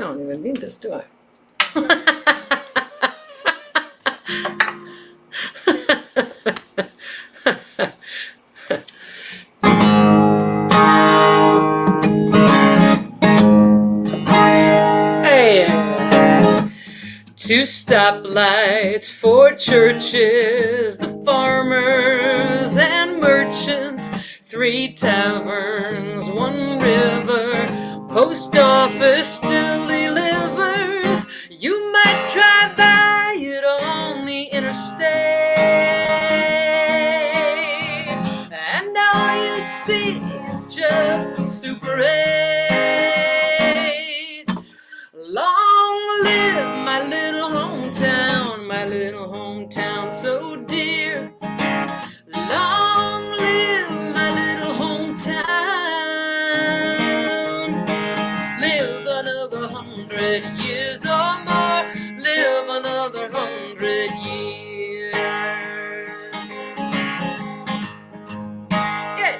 don't even need this, do I? Hey! 2 stoplights, 4 churches, the farmers and merchants, 3 taverns, 1 river, post office still delivers. You might drive by it on the interstate, and all you'd see is just the Super 8. Long live my little hometown so dear. Long live my little hometown. Live another 100 years or more. Live another 100 years. Yeah.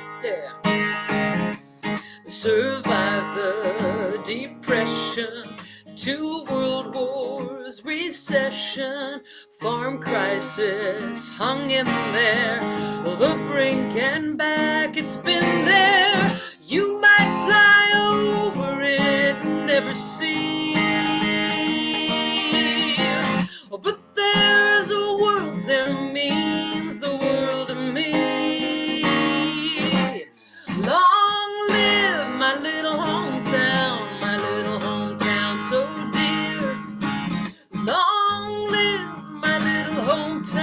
Survive the Depression, 2 world wars, recession, farm crisis, hung in there, the brink and back, it's been there. You might fly over it and never see, but there's a world there means the world to me. Long live my little hometown so dear. Long live my little hometown.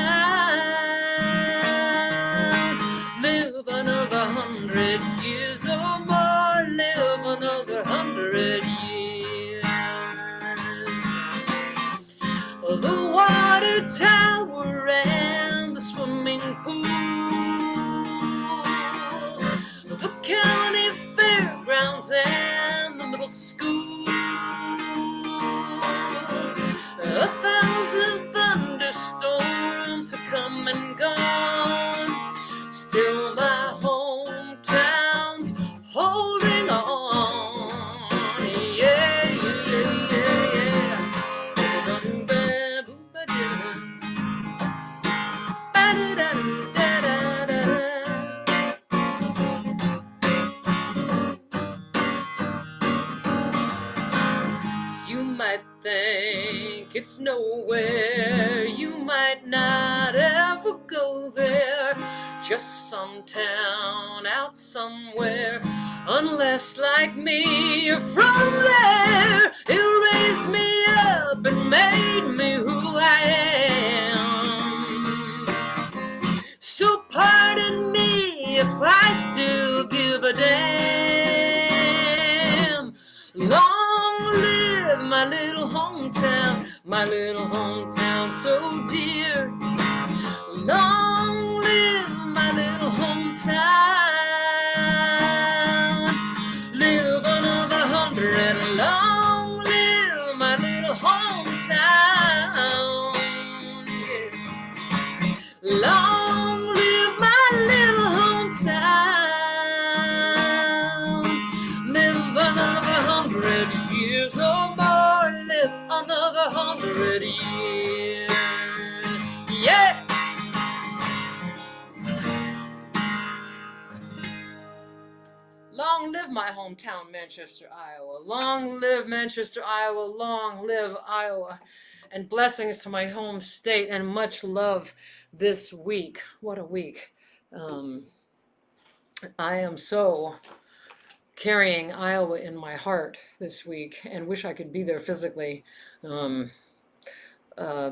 Live another 100 years or more. Live another 100 years. The water tower and the swimming pool, the county fairgrounds and the middle school, 1,000 thunderstorms have come and gone. Still my hometown's holding on. Yeah. You might think it's nowhere, you might not ever go there, just some town out somewhere, unless like me you're from there. It raised me up and made me who I am. So pardon me if I still give a damn. Long live my little hometown so dear. Long live my little hometown. Live another 100. Long live my little hometown. Yeah. Long live my little hometown. Live another 100 years or more. Live another 100 years. Yeah. Long live my hometown, Manchester, Iowa. Long live Manchester, Iowa. Long live Iowa. And blessings to my home state and much love this week. What a week. I am so carrying Iowa in my heart this week and wish I could be there physically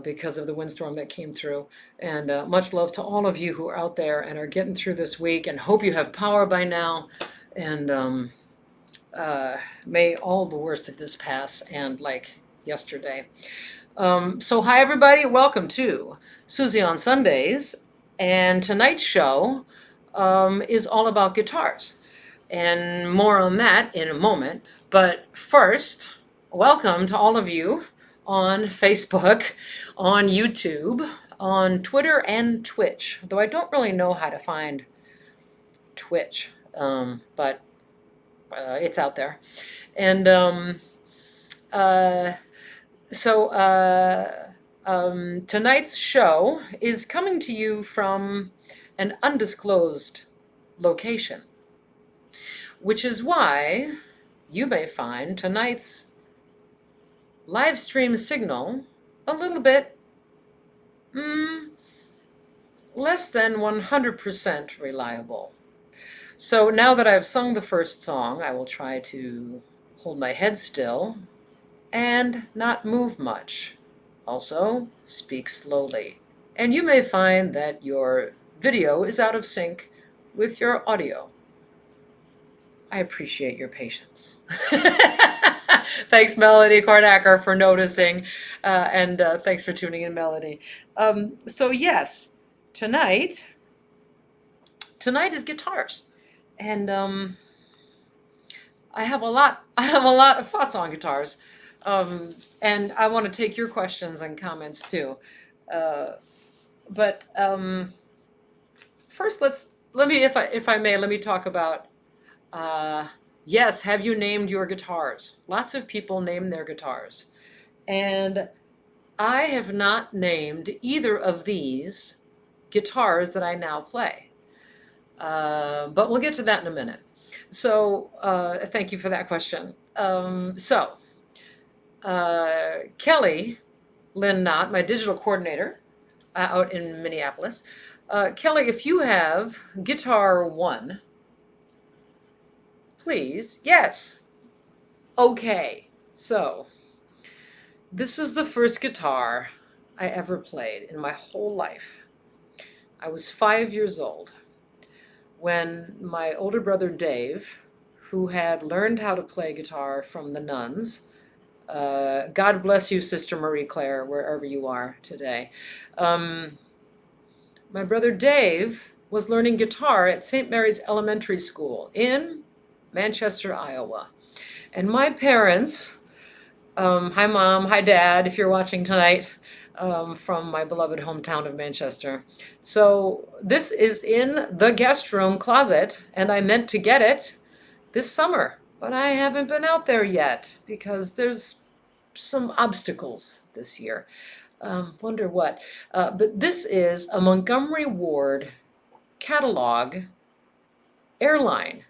because of the windstorm that came through. And much love to all of you who are out there and are getting through this week, and hope you have power by now. And may all the worst of this pass, and like yesterday. So hi everybody, welcome to Susie on Sundays, and tonight's show is all about guitars, and more on that in a moment. But first, welcome to all of you on Facebook, on YouTube, on Twitter and Twitch, though I don't really know how to find Twitch, but it's out there. And Uh, tonight's show is coming to you from an undisclosed location, which is why you may find tonight's live stream signal a little bit less than 100% reliable. So now that I've sung the first song, I will try to hold my head still and not move much. Also, speak slowly. And you may find that your video is out of sync with your audio. I appreciate your patience. Thanks, Melody Kornacker, for noticing, and thanks for tuning in, Melody. So yes, tonight is guitars, and I have a lot of thoughts on guitars, and I want to take your questions and comments too. But first, let me, if I may, let me talk about. Yes, have you named your guitars? Lots of people name their guitars. And I have not named either of these guitars that I now play. But we'll get to that in a minute. So thank you for that question. Kelly Lynn Knott, my digital coordinator out in Minneapolis. Kelly, if you have guitar 1, please. Yes. Okay. So this is the first guitar I ever played in my whole life. I was 5 years old when my older brother Dave, who had learned how to play guitar from the nuns, God bless you, Sister Marie Claire, wherever you are today. My brother Dave was learning guitar at St. Mary's Elementary School in Manchester, Iowa. And my parents, hi Mom, hi Dad, if you're watching tonight, from my beloved hometown of Manchester. So this is in the guest room closet, and I meant to get it this summer, but I haven't been out there yet because there's some obstacles this year. Wonder what. But this is a Montgomery Ward catalog airline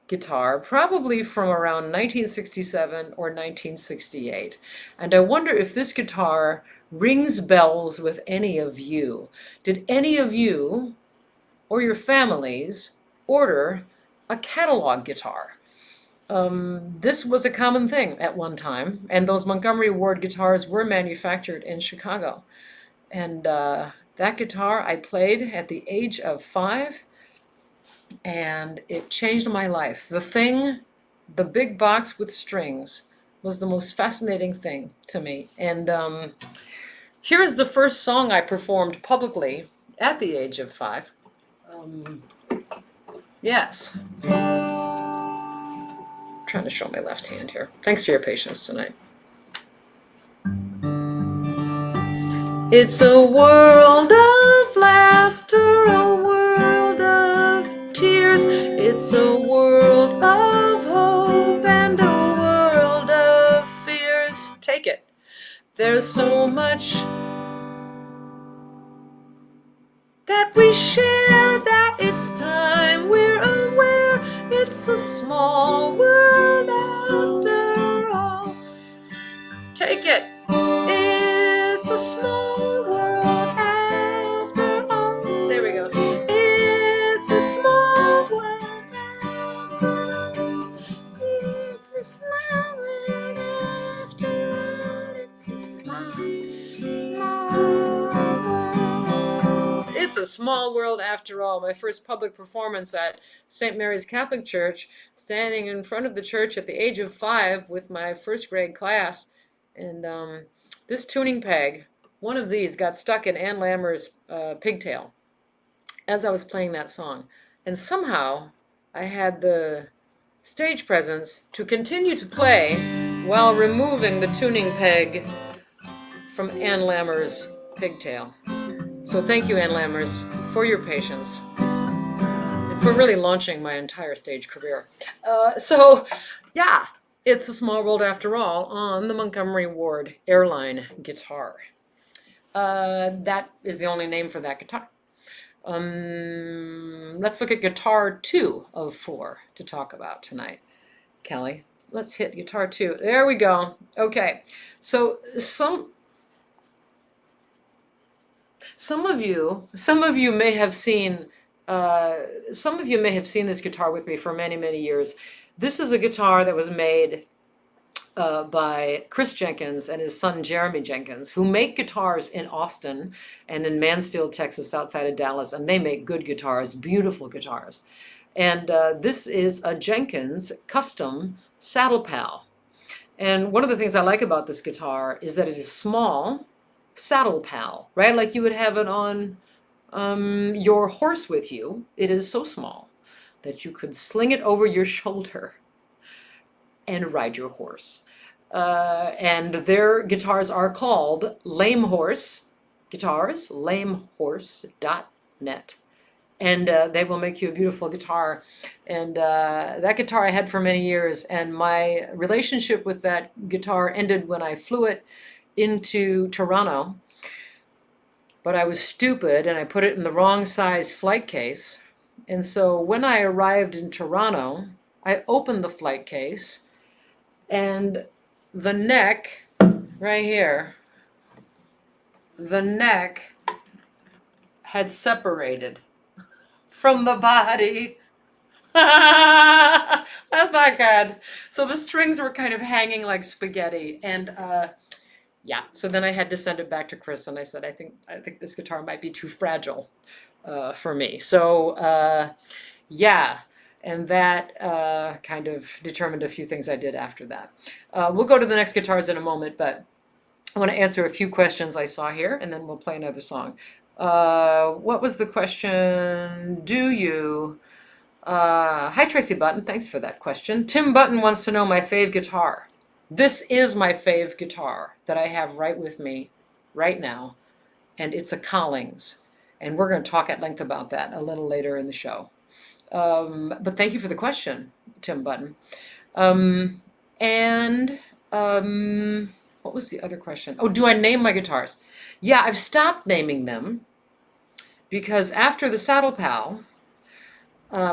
guitar, probably from around 1967 or 1968. And I wonder if this guitar rings bells with any of you. Did any of you or your families order a catalog guitar? This was a common thing at one time, and those Montgomery Ward guitars were manufactured in Chicago. And that guitar I played at the age of 5, and it changed my life. The big box with strings, was the most fascinating thing to me. And here's the first song I performed publicly at the age of 5. Yes. I'm trying to show my left hand here. Thanks for your patience tonight. It's a world of laughter, a world of tears. It's a world of hope and a world of fears. Take it. There's so much that we share that it's time we're aware. It's a small world after all. Take it. It's a small world after all. There we go. It's a small world after all. It's a small world after all. It's a small world. It's a small world after all. My first public performance at St. Mary's Catholic Church, standing in front of the church at the age of 5 with my first grade class. And this tuning peg, one of these, got stuck in Ann Lammer's pigtail as I was playing that song. And somehow I had the stage presence to continue to play while removing the tuning peg from Ann Lammer's pigtail. So thank you, Ann Lammers, for your patience and for really launching my entire stage career. Yeah, It's a Small World After All on the Montgomery Ward Airline guitar. That is the only name for that guitar. Let's look at guitar 2 of 4 to talk about tonight. Kelly, let's hit guitar 2. There we go. Okay, so some of you may have seen this guitar with me for many years. This is a guitar that was made by Chris Jenkins and his son Jeremy Jenkins, who make guitars in Austin and in Mansfield, Texas, outside of Dallas, and they make good guitars, beautiful guitars. And this is a Jenkins custom Saddle Pal. And one of the things I like about this guitar is that it is small, Saddle Pal, right? Like you would have it on your horse with you. It is so small that you could sling it over your shoulder and ride your horse. And their guitars are called Lame Horse Guitars, lamehorse.net. And they will make you a beautiful guitar. And that guitar I had for many years, and my relationship with that guitar ended when I flew it into Toronto. But I was stupid and I put it in the wrong size flight case. And so when I arrived in Toronto, I opened the flight case, and the neck, right here, the neck had separated from the body. That's not good. So the strings were kind of hanging like spaghetti. And yeah, so then I had to send it back to Chris, and I said, I think this guitar might be too fragile for me. So yeah. And that kind of determined a few things I did after that. We'll go to the next guitars in a moment, but I want to answer a few questions I saw here, and then we'll play another song. What was the question? Hi, Tracy Button. Thanks for that question. Tim Button wants to know my fave guitar. This is my fave guitar that I have right with me right now, and it's a Collings. And we're going to talk at length about that a little later in the show. But thank you for the question, Tim Button. What was the other question? Oh, do I name my guitars? Yeah, I've stopped naming them because after the Saddle Pal,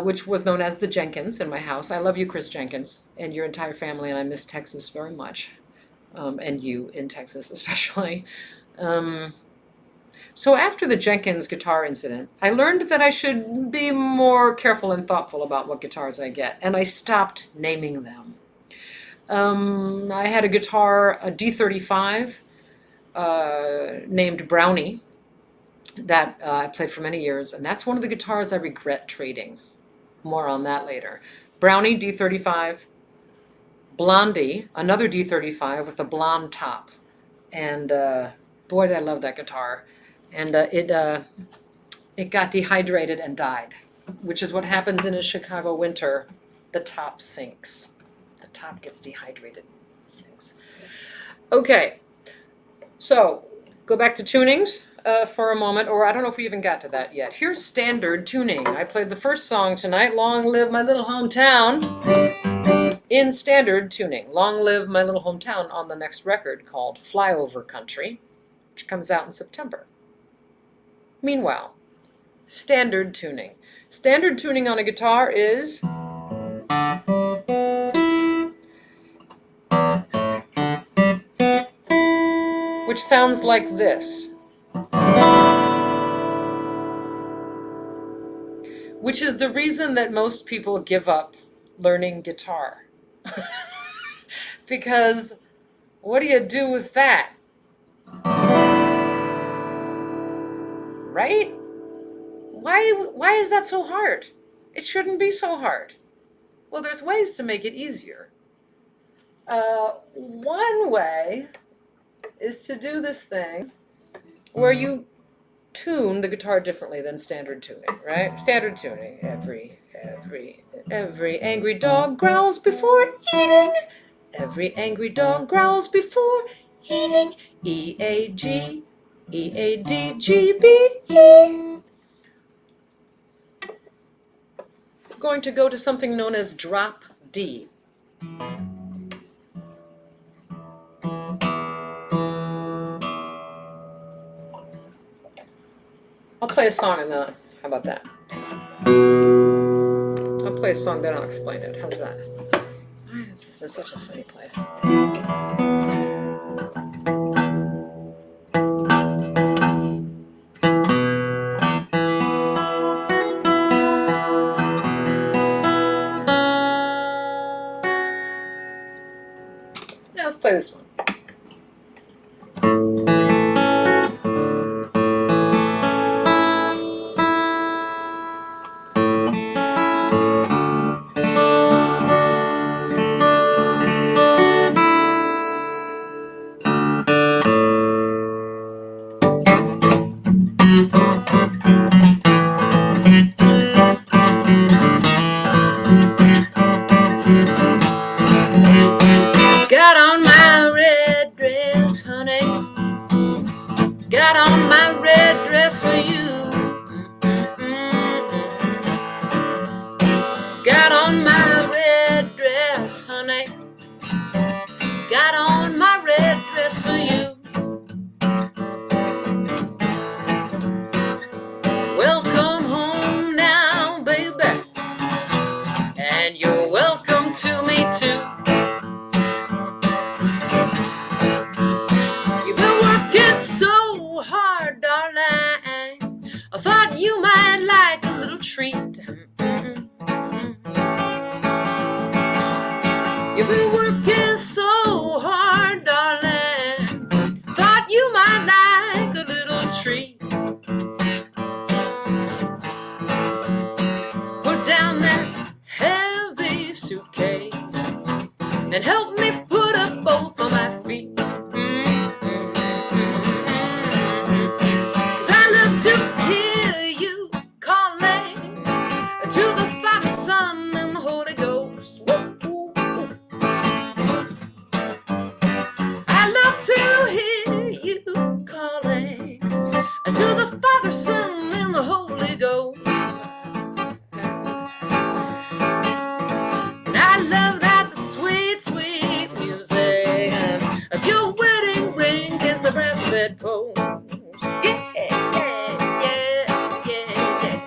which was known as the Jenkins in my house. I love you, Chris Jenkins, and your entire family, and I miss Texas very much, and you in Texas especially. So after the Jenkins guitar incident, I learned that I should be more careful and thoughtful about what guitars I get, and I stopped naming them. I had a guitar, a D35, named Brownie, that I played for many years, and that's one of the guitars I regret trading. More on that later. Brownie, D35, Blondie, another D35 with a blonde top, and boy, did I love that guitar. And it got dehydrated and died, which is what happens in a Chicago winter. The top sinks. The top gets dehydrated, sinks. Okay, so go back to tunings for a moment, or I don't know if we even got to that yet. Here's standard tuning. I played the first song tonight, Long Live My Little Hometown, in standard tuning. Long Live My Little Hometown on the next record called Flyover Country, which comes out in September. Meanwhile, standard tuning. Standard tuning on a guitar is which sounds like this, which is the reason that most people give up learning guitar. Because what do you do with that? Right? Why is that so hard? It shouldn't be so hard. Well, there's ways to make it easier. One way is to do this thing where you tune the guitar differently than standard tuning, right? Standard tuning. Every angry dog growls before eating. Every angry dog growls before eating. E-A-G, E-A-D-G-B-E. Going to go to something known as drop D. play a song and then, how about that? I'll play a song, then I'll explain it. How's that? This is in such a funny place. Yeah, let's play this one. Got on my red dress, honey. Got on my red dress for you. Got on my red dress, honey. Got on my red dress for you. Welcome home now, baby. And you're welcome to me too. You've been working so hard, darling. I thought you might like a little treat. You've been working so hard, darling. Thought you might like a little treat. Put down that heavy suitcase and help me put up both of my feet. 'Cause I love to hear you calling to the Father, Son, and the Holy Ghost. Woo, woo. I love to hear you calling to the Father, Son, and the Holy Ghost. And I love that the sweet, sweet music of your wedding ring against the brass bedpost. Yeah, yeah, yeah, yeah, yeah.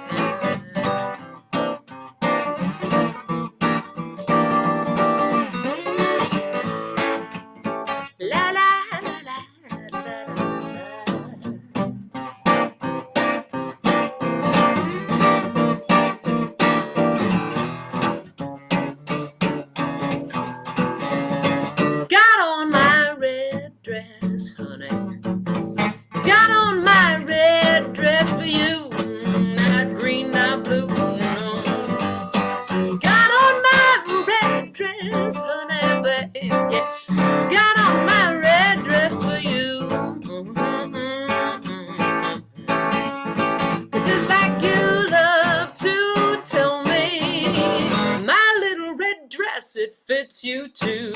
La la la la la la. Got on my red dress, honey. Got on my red dress for you. Not green, not blue. No. Got on my red dress, honey, baby. Got on my red dress for you. 'Cause it's like you love to tell me, my little red dress, it fits you too.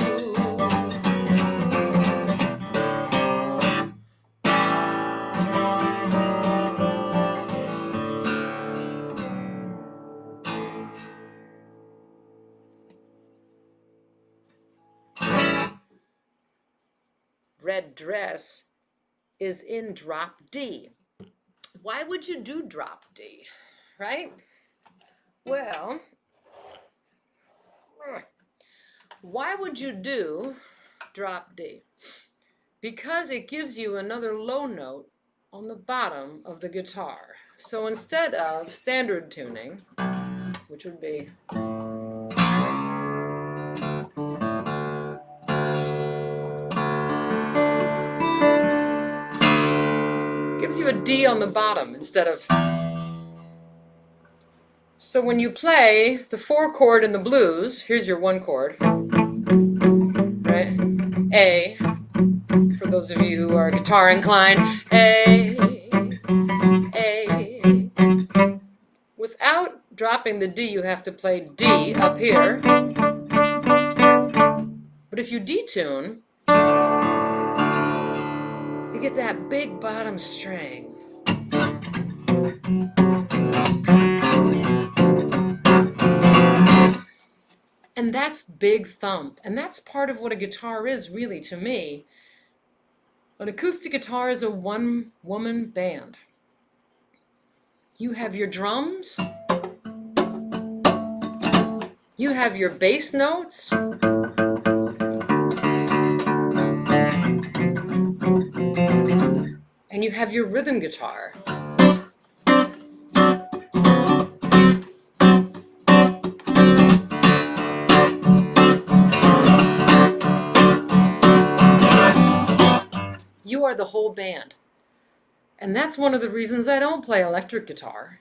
Red dress is in drop D. Why would you do drop D, right? Well, why would you do drop D? Because it gives you another low note on the bottom of the guitar. So instead of standard tuning, which would be gives you a D on the bottom instead of. So when you play the 4 chord in the blues, here's your 1 chord, right? A, for those of you who are guitar inclined, A. Without dropping the D, you have to play D up here. But if you detune, you get that big bottom string. And that's big thump. And that's part of what a guitar is, really, to me. An acoustic guitar is a one-woman band. You have your drums. You have your bass notes. And you have your rhythm guitar. You are the whole band. And that's one of the reasons I don't play electric guitar,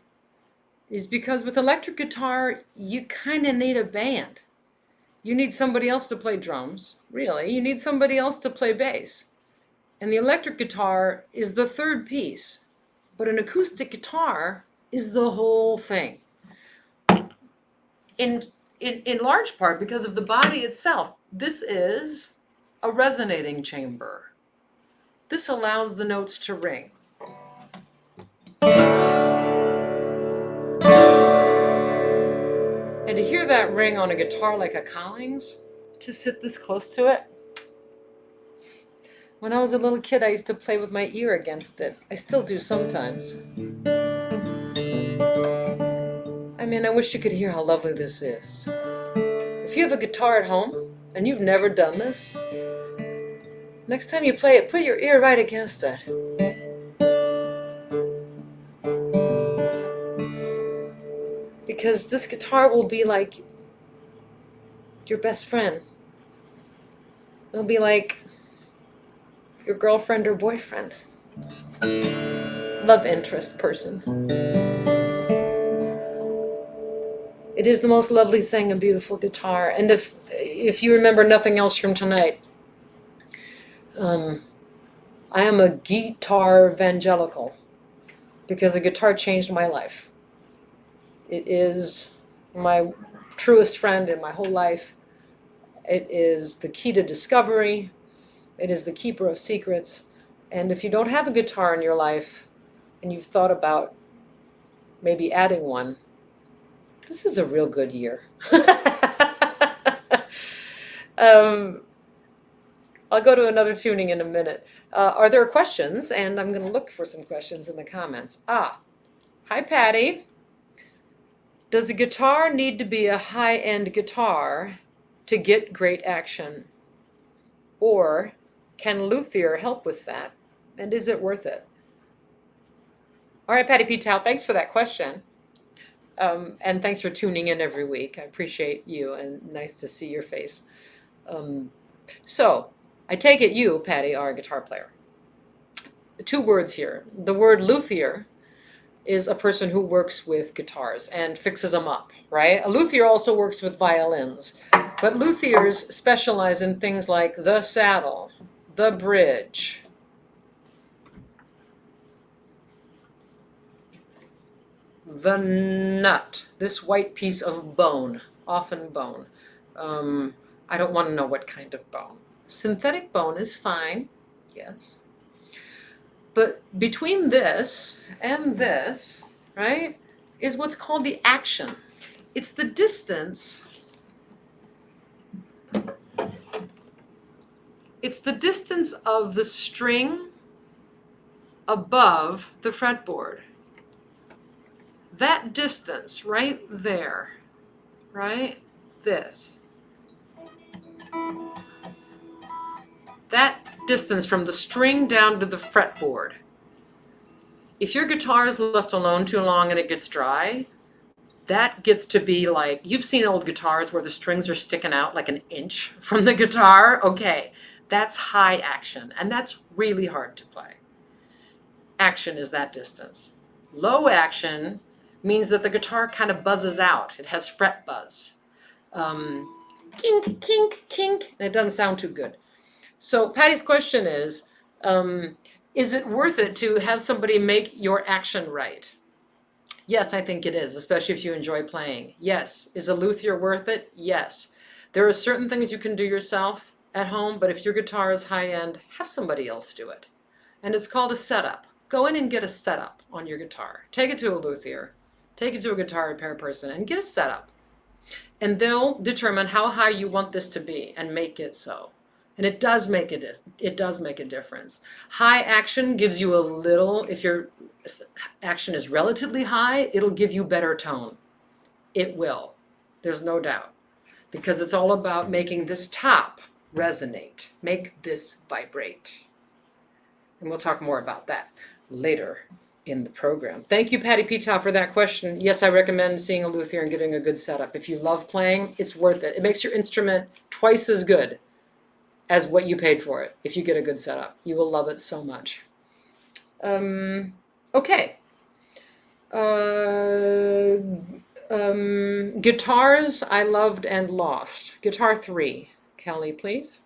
is because with electric guitar, you kind of need a band. You need somebody else to play drums, really. You need somebody else to play bass. And the electric guitar is the third piece, but an acoustic guitar is the whole thing. In large part because of the body itself. This is a resonating chamber. This allows the notes to ring. And to hear that ring on a guitar like a Collings, to sit this close to it. When I was a little kid, I used to play with my ear against it. I still do sometimes. I mean, I wish you could hear how lovely this is. If you have a guitar at home and you've never done this, next time you play it, put your ear right against it. Because this guitar will be like your best friend. It'll be like your girlfriend or boyfriend. Love interest person. It is the most lovely thing, a beautiful guitar. And if you remember nothing else from tonight, I am a guitar evangelical because a guitar changed my life. It is my truest friend in my whole life. It is the key to discovery. It is the keeper of secrets. And if you don't have a guitar in your life and you've thought about maybe adding one, this is a real good year. I'll go to another tuning in a minute. Are there questions? And I'm going to look for some questions in the comments. Hi, Patty. Does a guitar need to be a high-end guitar to get great action? Or can Luthier help with that? And is it worth it? All right, Patty P. Tao, thanks for that question. And thanks for tuning in every week. I appreciate you and nice to see your face. So I take it you, Patty, are a guitar player. 2 words here. The word luthier is a person who works with guitars and fixes them up, right? A luthier also works with violins, but luthiers specialize in things like the saddle, the bridge, the nut, this white piece of bone, often bone. I don't want to know what kind of bone. Synthetic bone is fine, yes. But between this and this, right, is what's called the action. It's the distance. It's the distance of the string above the fretboard. That distance right there, right? This. That distance from the string down to the fretboard. If your guitar is left alone too long and it gets dry, that gets to be like, you've seen old guitars where the strings are sticking out like an inch from the guitar. Okay, that's high action, and that's really hard to play. Action is that distance. Low action means that the guitar kind of buzzes out. It has fret buzz. Kink, kink, kink, and it doesn't sound too good. So Patty's question is it worth it to have somebody make your action right? Yes, I think it is, especially if you enjoy playing. Yes. Is a luthier worth it? Yes. There are certain things you can do yourself at home, but if your guitar is high-end, have somebody else do it. And it's called a setup. Go in and get a setup on your guitar. Take it to a luthier. Take it to a guitar repair person and get a setup. And they'll determine how high you want this to be and make it so. And it does make a difference. High action gives you a little, if your action is relatively high, it'll give you better tone. It will. There's no doubt. Because it's all about making this top resonate, make this vibrate. And we'll talk more about that later in the program. Thank you, Patty Pita, for that question. Yes, I recommend seeing a luthier and getting a good setup. If you love playing, it's worth it. It makes your instrument twice as good as what you paid for it if you get a good setup. You will love it so much. Okay. Guitars I loved and lost. Guitar 3. Kelly, please.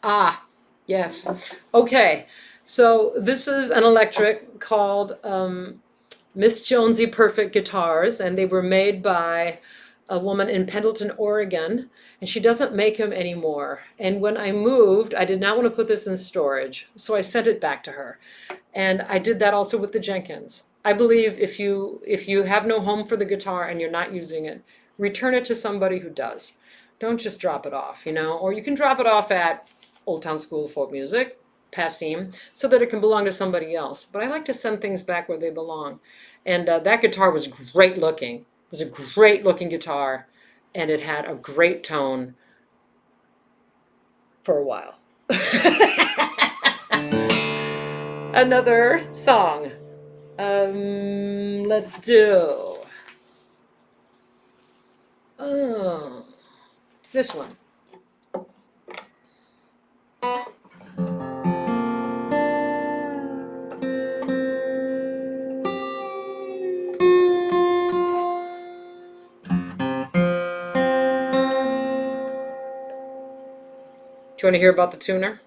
Ah, yes. Okay. So this is an electric called Miss Jonesy Perfect Guitars, and they were made by a woman in Pendleton, Oregon, and she doesn't make them anymore. And when I moved, I did not want to put this in storage, so I sent it back to her. And I did that also with the Jenkins. I believe if you have no home for the guitar and you're not using it, return it to somebody who does. Don't just drop it off, or you can drop it off at Old Town School of Folk Music, Passim, so that it can belong to somebody else. But I like to send things back where they belong. And that guitar was great looking. It was a great looking guitar, and it had a great tone for a while. Another song. Let's do this one. Do you want to hear about the tuner?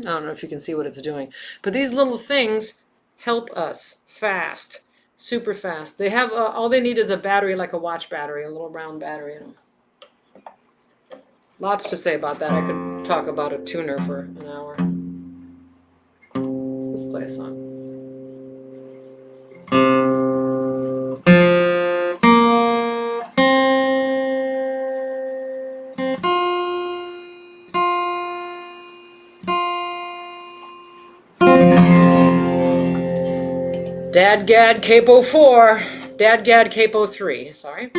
I don't know if you can see what it's doing, but these little things help us fast, super fast. They have all they need is a battery, like a watch battery, a little round battery. Lots to say about that. I could talk about a tuner for an hour. Let's play a song. DADGAD Capo 4, DADGAD Capo 3, sorry.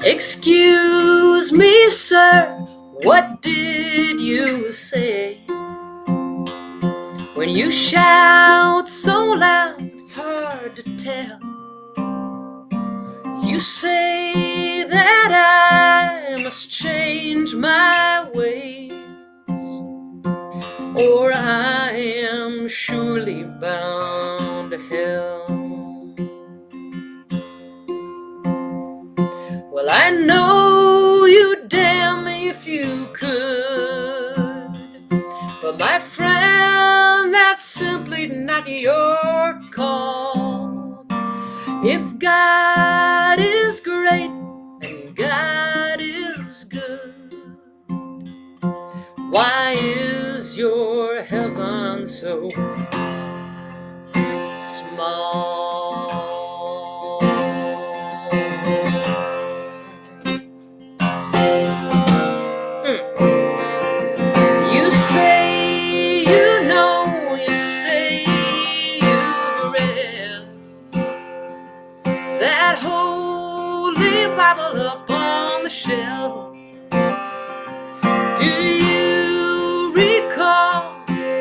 Excuse me, sir, what did you say? When you shout so loud, it's hard to tell. You say that I must change my ways, or I am surely bound to hell. Well, I know you'd damn me if you could, but my friend, that's simply not your call. If God is great and God is good, why is your heaven so small? You say you know, you say you've read that holy Bible up on the shelf. Do you recall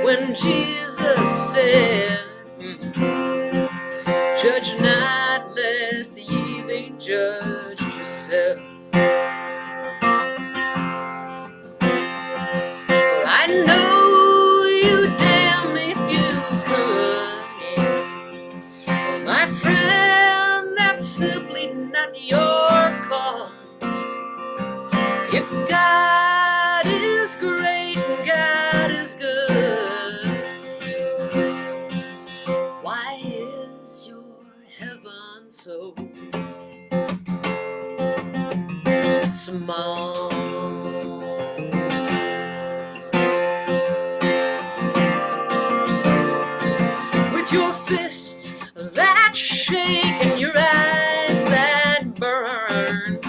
when Jesus said, judge not lest ye be judged yourself? For I know you damn if you could, yeah. My friend, that's simply not your call. If God is great and God is good, small. With your fists that shake and your eyes that burn,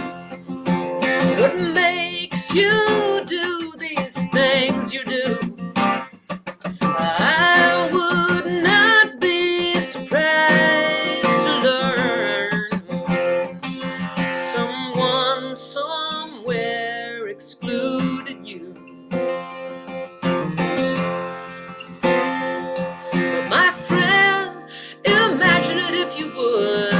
what makes you do these things you do? I would not be surprised to learn someone somewhere excluded you. But my friend, imagine it if you would.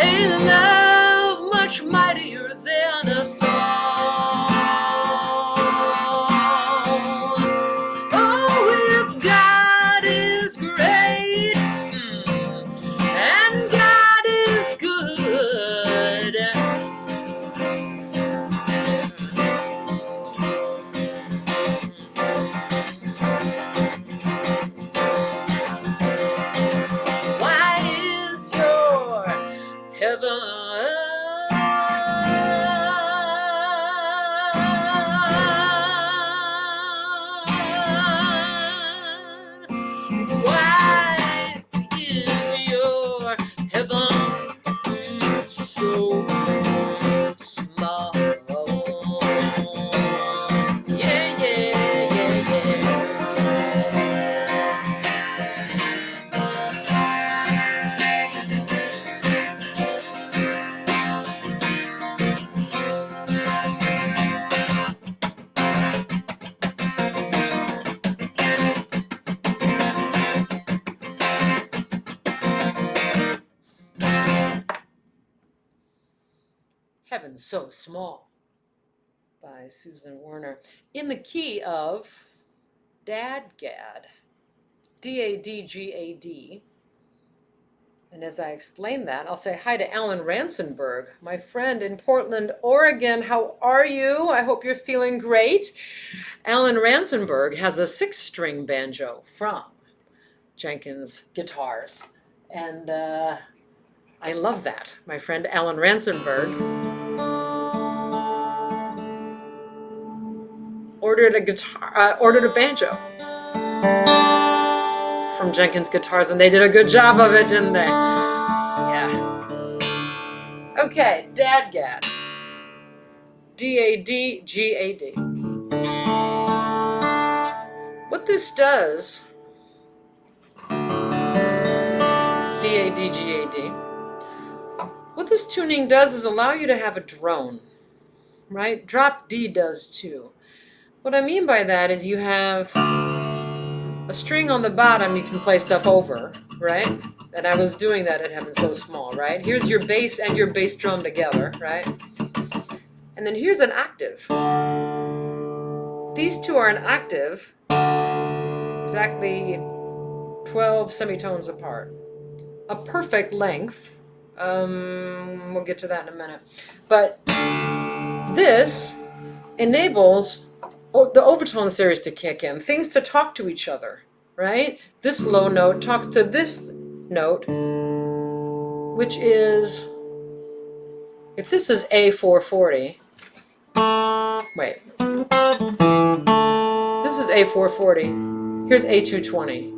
A love much mightier than a song. Heaven So Small by Susan Werner, in the key of DADGAD, DADGAD. And as I explain that, I'll say hi to Alan Ransenberg, my friend in Portland, Oregon. How are you? I hope you're feeling great. Alan Ransenberg has a 6-string banjo from Jenkins Guitars. And I love that. My friend Alan Ransenberg ordered a banjo from Jenkins Guitars, and they did a good job of it, didn't they? Yeah. Okay, DADGAD. D-A-D-G-A-D. What this does, D-A-D-G-A-D, what this tuning does is allow you to have a drone, right? Drop D does too. What I mean by that is you have a string on the bottom you can play stuff over, right? And I was doing that at Heaven So Small, right? Here's your bass and your bass drum together, right? And then here's an octave. These two are an octave, exactly 12 semitones apart. A perfect length. We'll get to that in a minute. But this enables the overtone series to kick in, things to talk to each other, right? This low note talks to this note, which is, if this is A440, wait, this is A440, here's A220.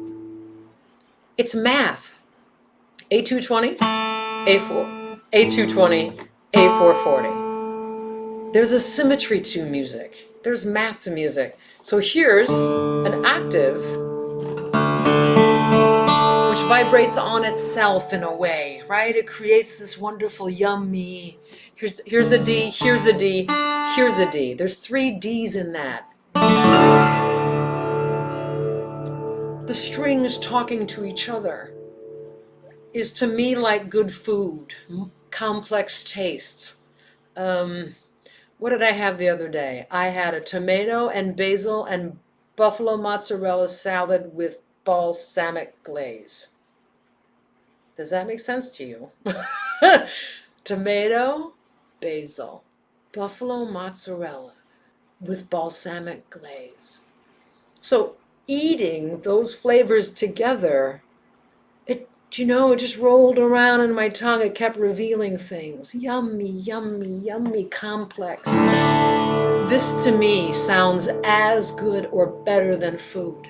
It's math. A220, A4, A220, A440. There's a symmetry to music. There's math to music. So here's an octave which vibrates on itself in a way, right? It creates this wonderful yummy. Here's a D, here's a D, here's a D. There's 3 Ds in that. The strings talking to each other is to me like good food, complex tastes. What did I have the other day? I had a tomato and basil and buffalo mozzarella salad with balsamic glaze. Does that make sense to you? Tomato, basil, buffalo mozzarella with balsamic glaze. So eating those flavors together, Do you know, it just rolled around in my tongue. It kept revealing things. Yummy, yummy, yummy, complex. This to me sounds as good or better than food.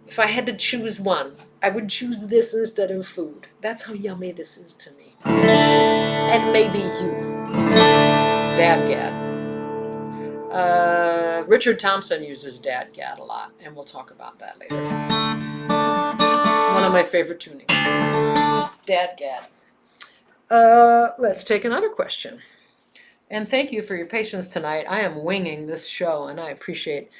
If I had to choose one, I would choose this instead of food. That's how yummy this is to me. And maybe you. DADGAD. Richard Thompson uses DADGAD a lot, and we'll talk about that later. One of my favorite tunings. DADGAD. Let's take another question. And thank you for your patience tonight. I am winging this show, and I appreciate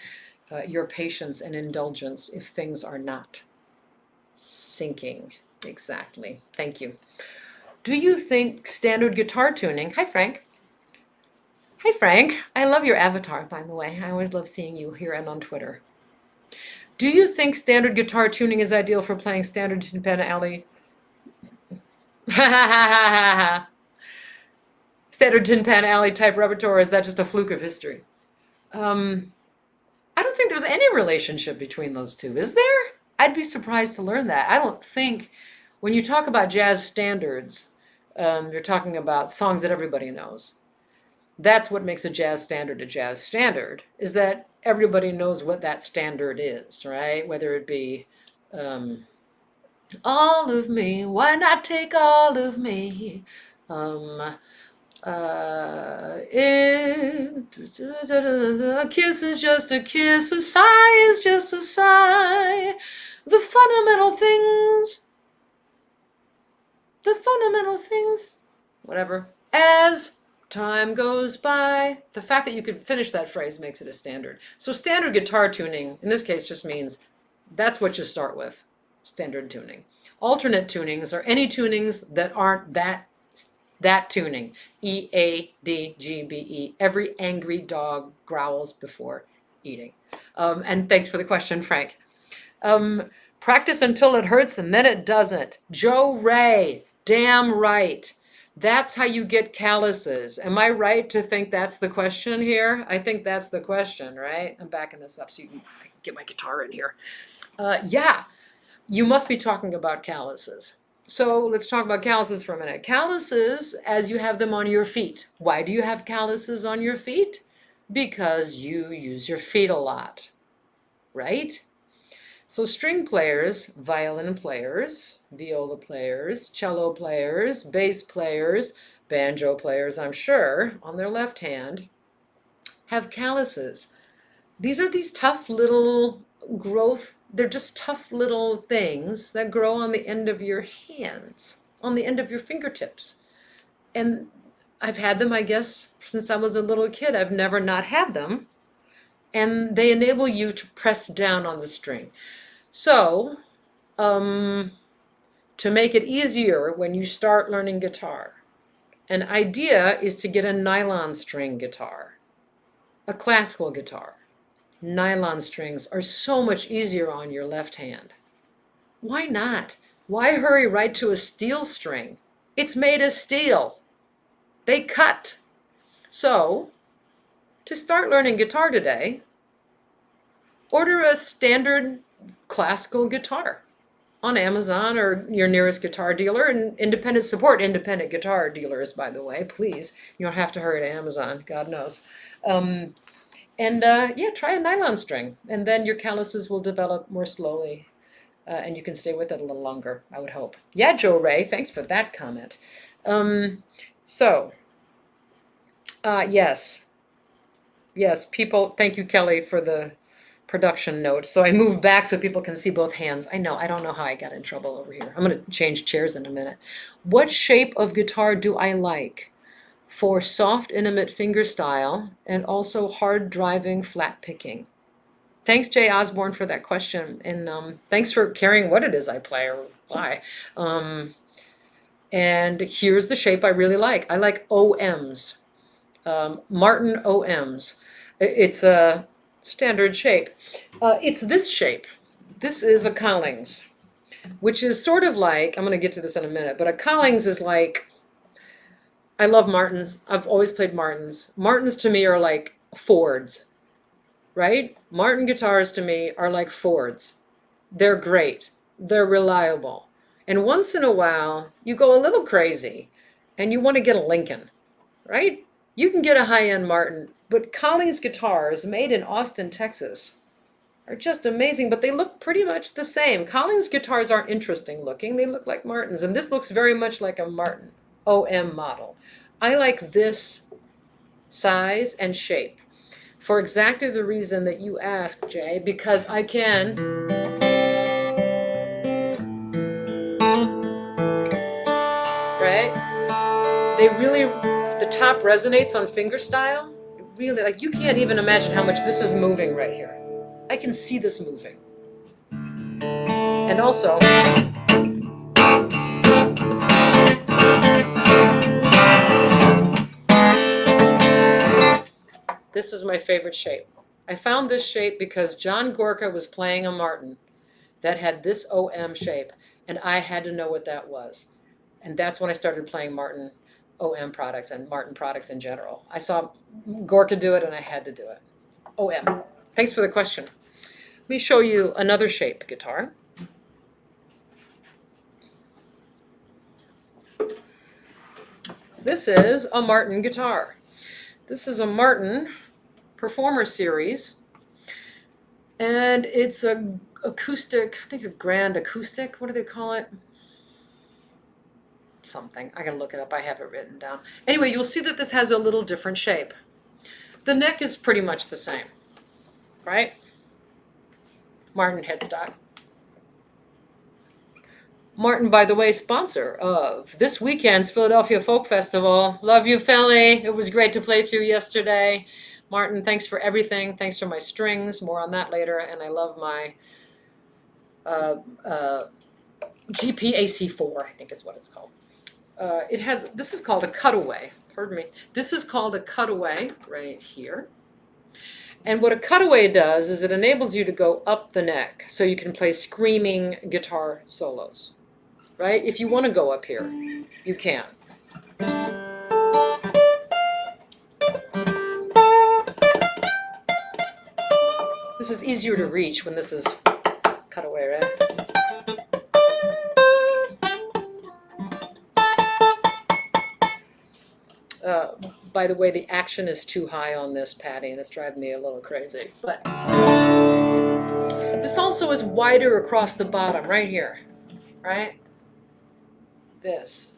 your patience and indulgence if things are not syncing exactly. Thank you. Do you think standard guitar tuning... Hi, Frank. Hi, Frank. I love your avatar, by the way. I always love seeing you here and on Twitter. Do you think standard guitar tuning is ideal for playing standard tin pan alley? Standard tin pan alley type repertoire, or is that just a fluke of history? I don't think there's any relationship between those two, is there? I'd be surprised to learn that. I don't think, when you talk about jazz standards, you're talking about songs that everybody knows. That's what makes a jazz standard, is that everybody knows what that standard is, right? Whether it be all of me, why not take all of me? A kiss is just a kiss, a sigh is just a sigh. The fundamental things, whatever, as time goes by. The fact that you could finish that phrase makes it a standard. So standard guitar tuning, in this case, just means that's what you start with, standard tuning. Alternate tunings are any tunings that aren't that tuning. EADGBE. Every angry dog growls before eating. And thanks for the question, Frank. Practice until it hurts and then it doesn't. Joe Ray, damn right. That's how you get calluses. Am I right to think that's the question here? I think that's the question, right? I'm backing this up so you can get my guitar in here. Yeah, you must be talking about calluses. So let's talk about calluses for a minute. Calluses as you have them on your feet. Why do you have calluses on your feet? Because you use your feet a lot, right? So string players, violin players, viola players, cello players, bass players, banjo players, I'm sure, on their left hand, have calluses. These are these tough little growth, they're just tough little things that grow on the end of your hands, on the end of your fingertips. And I've had them, I guess, since I was a little kid. I've never not had them. And they enable you to press down on the string. So, to make it easier when you start learning guitar, an idea is to get a nylon string guitar, a classical guitar. Nylon strings are so much easier on your left hand. Why not? Why hurry right to a steel string? It's made of steel. They cut. So, to start learning guitar today, order a standard classical guitar on Amazon or your nearest guitar dealer. And support independent guitar dealers, by the way, please. You don't have to hurry to Amazon, God knows. Yeah, try a nylon string, and then your calluses will develop more slowly, and you can stay with it a little longer, I would hope. Yeah, Joe Ray, thanks for that comment. Yes, people, thank you, Kelly, for the production note. So I moved back so people can see both hands. I don't know how I got in trouble over here. I'm going to change chairs in a minute. What shape of guitar do I like? For soft, intimate fingerstyle and also hard driving, flat picking. Thanks, Jay Osborne, for that question. And thanks for caring what it is I play or why. And here's the shape I really like. I like OMs, Martin OMs. It's a standard shape. It's this shape. This is a Collings, which is sort of like, I'm going to get to this in a minute, but a Collings is like, I love Martins. I've always played Martins. Martins to me are like Fords, right? Martin guitars to me are like Fords. They're great. They're reliable. And once in a while, you go a little crazy and you want to get a Lincoln, right? You can get a high-end Martin, but Collings guitars made in Austin, Texas are just amazing, but they look pretty much the same. Collings guitars aren't interesting looking. They look like Martins, and this looks very much like a Martin OM model. I like this size and shape for exactly the reason that you asked, Jay, because I can, right? They really, the top resonates on fingerstyle. It really, like, you can't even imagine how much this is moving right here. I can see this moving. And also, this is my favorite shape. I found this shape because John Gorka was playing a Martin that had this OM shape, and I had to know what that was. And that's when I started playing Martin OM products and Martin products in general. I saw Gorka do it, and I had to do it. OM. Thanks for the question. Let me show you another shape guitar. This is a Martin guitar. This is a Martin Performer Series, and it's a acoustic, I think a grand acoustic. What do they call it? Something. I gotta look it up. I have it written down. Anyway, you'll see that this has a little different shape. The neck is pretty much the same, right? Martin headstock. Martin, by the way, sponsor of this weekend's Philadelphia Folk Festival. Love you, Philly. It was great to play for you yesterday. Martin, thanks for everything. Thanks for my strings. More on that later. And I love my GPAC4, I think is what it's called. This is called a cutaway. Pardon me. This is called a cutaway right here. And what a cutaway does is it enables you to go up the neck so you can play screaming guitar solos, right? If you want to go up here, you can. This is easier to reach when this is cutaway, right? By the way, the action is too high on this, Patty, and it's driving me a little crazy. But this also is wider across the bottom, right here, right? This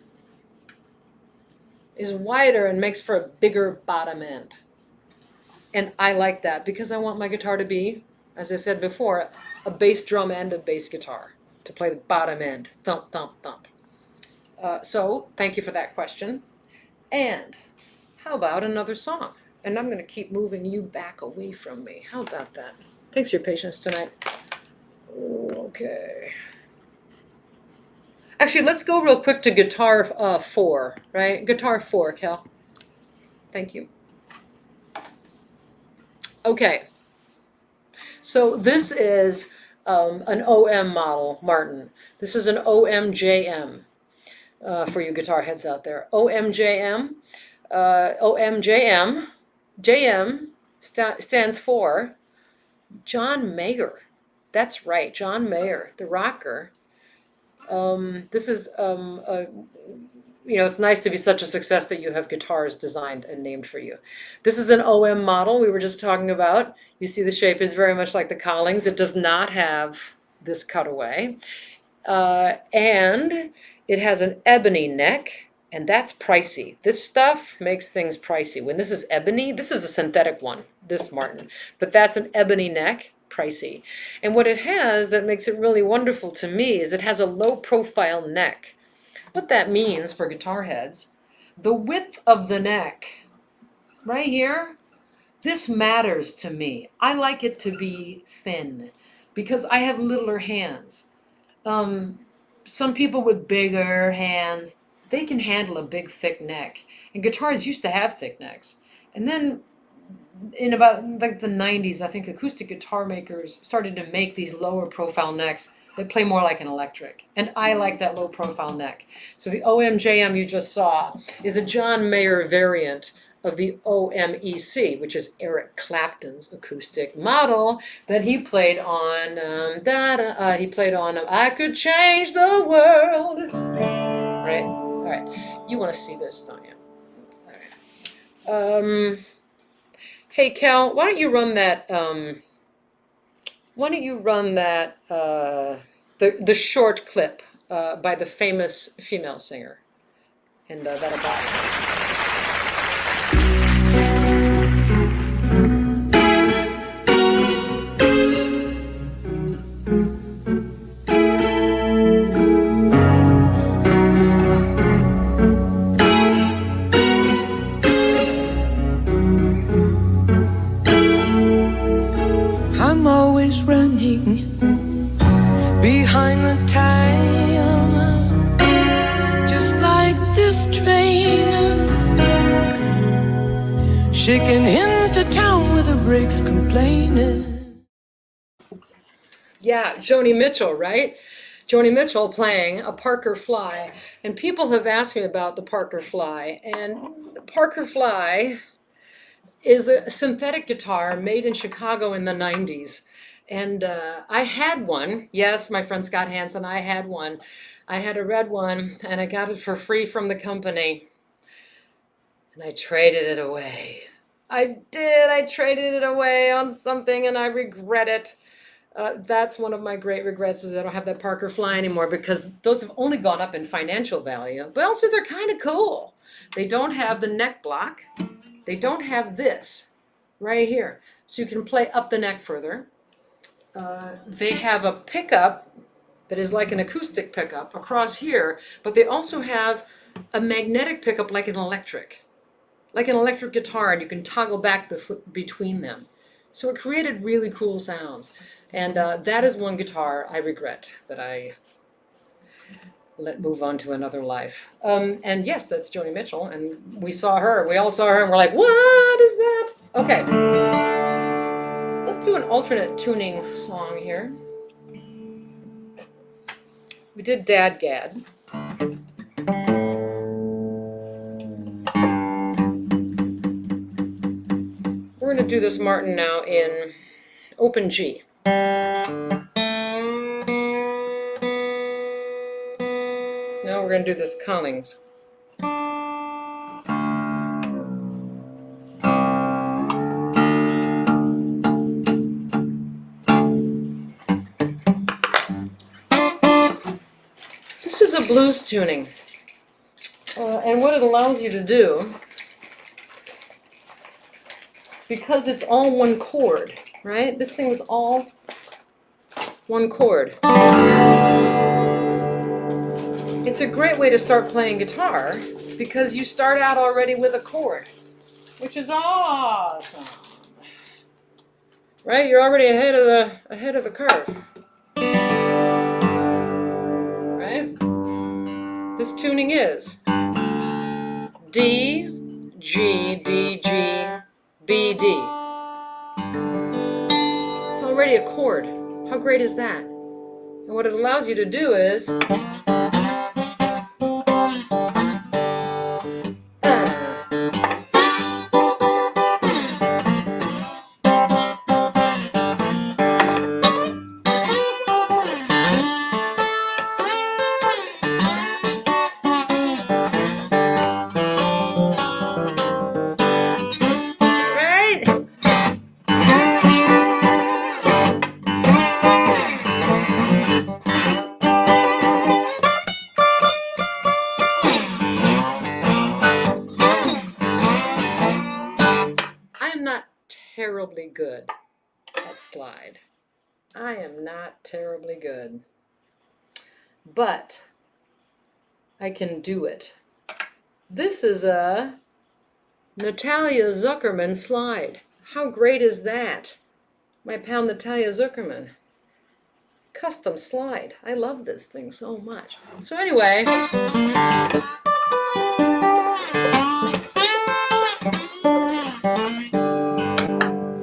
is wider and makes for a bigger bottom end. And I like that because I want my guitar to be, as I said before, a bass drum and a bass guitar to play the bottom end, thump, thump, thump. So thank you for that question. And how about another song? And I'm going to keep moving you back away from me. How about that? Thanks for your patience tonight. Okay. Actually, let's go real quick to guitar 4, right? Guitar 4, Cal. Thank you. Okay. So this is an OM model, Martin. This is an OMJM for you guitar heads out there. OMJM. OMJM, JM stands for John Mayer. That's right, John Mayer, the rocker. This is, it's nice to be such a success that you have guitars designed and named for you. This is an OM model we were just talking about. You see the shape is very much like the Collings. It does not have this cutaway. And it has an ebony neck. And that's pricey. This stuff makes things pricey. When this is ebony, this is a synthetic one, this Martin. But that's an ebony neck, pricey. And what it has that makes it really wonderful to me is it has a low profile neck. What that means for guitar heads, the width of the neck, right here, this matters to me. I like it to be thin because I have littler hands. Some people with bigger hands, they can handle a big, thick neck. And guitars used to have thick necks. And then in about like the 90s, I think acoustic guitar makers started to make these lower profile necks that play more like an electric. And I like that low profile neck. So the OMJM you just saw is a John Mayer variant of the OMEC, which is Eric Clapton's acoustic model that he played on, he played on I Could Change the World, right? All right, you want to see this, don't you? All right. Hey, Cal, why don't you run that, the short clip by the famous female singer, and that'll buy it. I'm always running behind the time, just like this train, shaking into town with the brakes complaining. Yeah, Joni Mitchell, right? Joni Mitchell playing a Parker Fly. And people have asked me about the Parker Fly. And the Parker Fly is a synthetic guitar made in Chicago in the 90s. And I had one. Yes, my friend Scott Hansen, I had one. I had a red one, and I got it for free from the company. And I traded it away. I did. I traded it away on something, and I regret it. That's one of my great regrets, is I don't have that Parker Fly anymore, because those have only gone up in financial value. But also they're kind of cool. They don't have the neck block. They don't have this right here. So you can play up the neck further. They have a pickup that is like an acoustic pickup across here, but they also have a magnetic pickup like an electric guitar, and you can toggle back between them. So it created really cool sounds. And that is one guitar I regret that I let move on to another life. And yes, that's Joni Mitchell, and we saw her. We all saw her, and we're like, what is that? Okay. Let's do an alternate tuning song here. We did DADGAD. We're going to do this Martin now in open G. Now we're going to do this Collings. This is a blues tuning. And what it allows you to do, because it's all one chord, right? This thing was all one chord. It's a great way to start playing guitar, because you start out already with a chord, which is awesome. Right? You're already ahead of the curve. Right? This tuning is D, G, D, G, B, D. It's already a chord. How great is that? And what it allows you to do is terribly good at slide. I am not terribly good, but I can do it. This is a Natalia Zuckerman slide. How great is that? My pal Natalia Zuckerman. Custom slide. I love this thing so much. So anyway,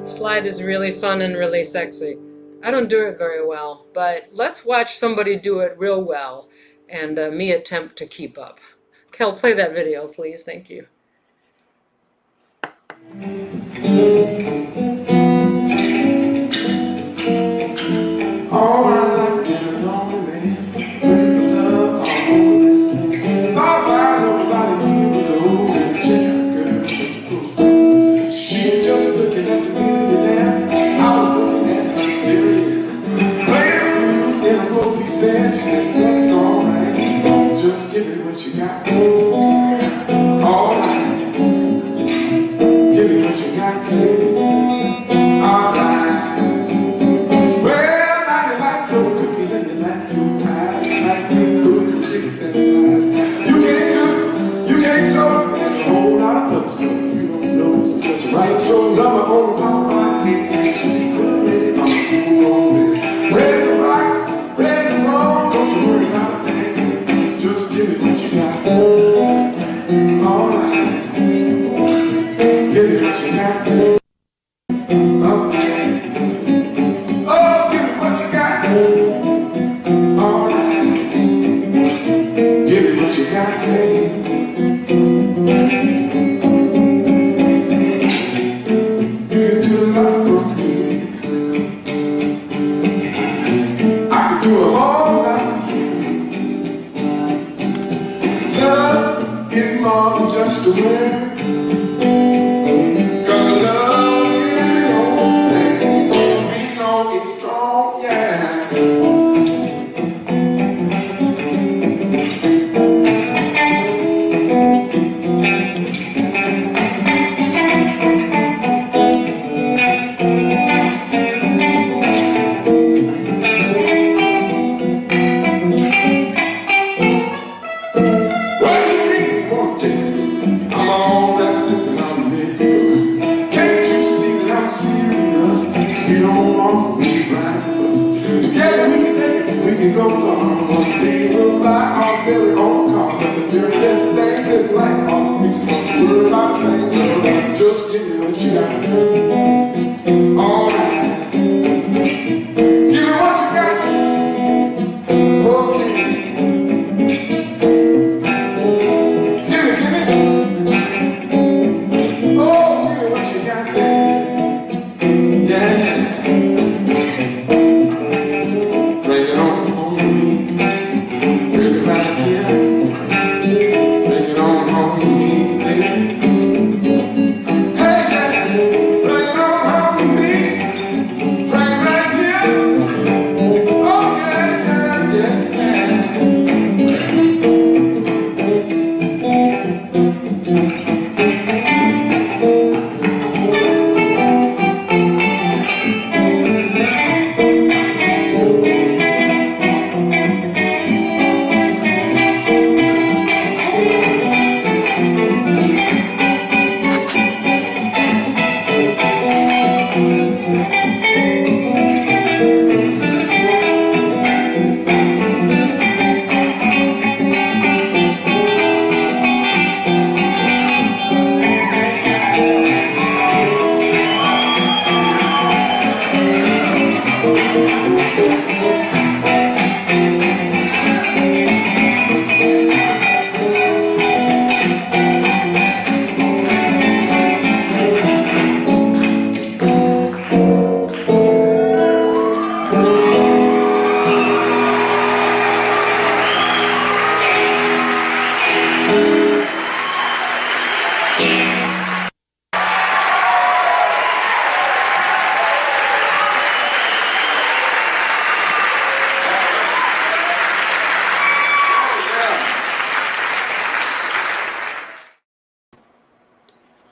slide is really fun and really sexy. I don't do it very well, but let's watch somebody do it real well and me attempt to keep up. Kel, play that video, please. Thank you. All my life been a lonely man, looking for love all over this land. Thought I nobody here was old and check out girl. She just looking at the beauty there. I was looking at her theory. Playing the blues in a four-piece band. She said that's alright. Just give me what you got. Alright. Give me what you got. Alright. Write your number on the top of my head. Ready to rock, ready to roll. Don't you worry about a thing. Just give me what you got. Alright. Give me what you got. Okay. Oh, give me what you got. Alright. Give me what you got, baby. Do a whole lot of things. Love is more than just a word. 'Cause love is the only thing we know is strong, yeah. We can go far. One day we'll buy our very own car. But the very best thing is like all these folks worry about things. Just give me what you got. Alright. Give me what you got. Okay. Give me. Oh, give me what you got there. Yeah. Bring it on home to me. Bring it right here. Bring it on home to me, baby. Hey, bring it on home to me. Bring it right here. Oh, yeah.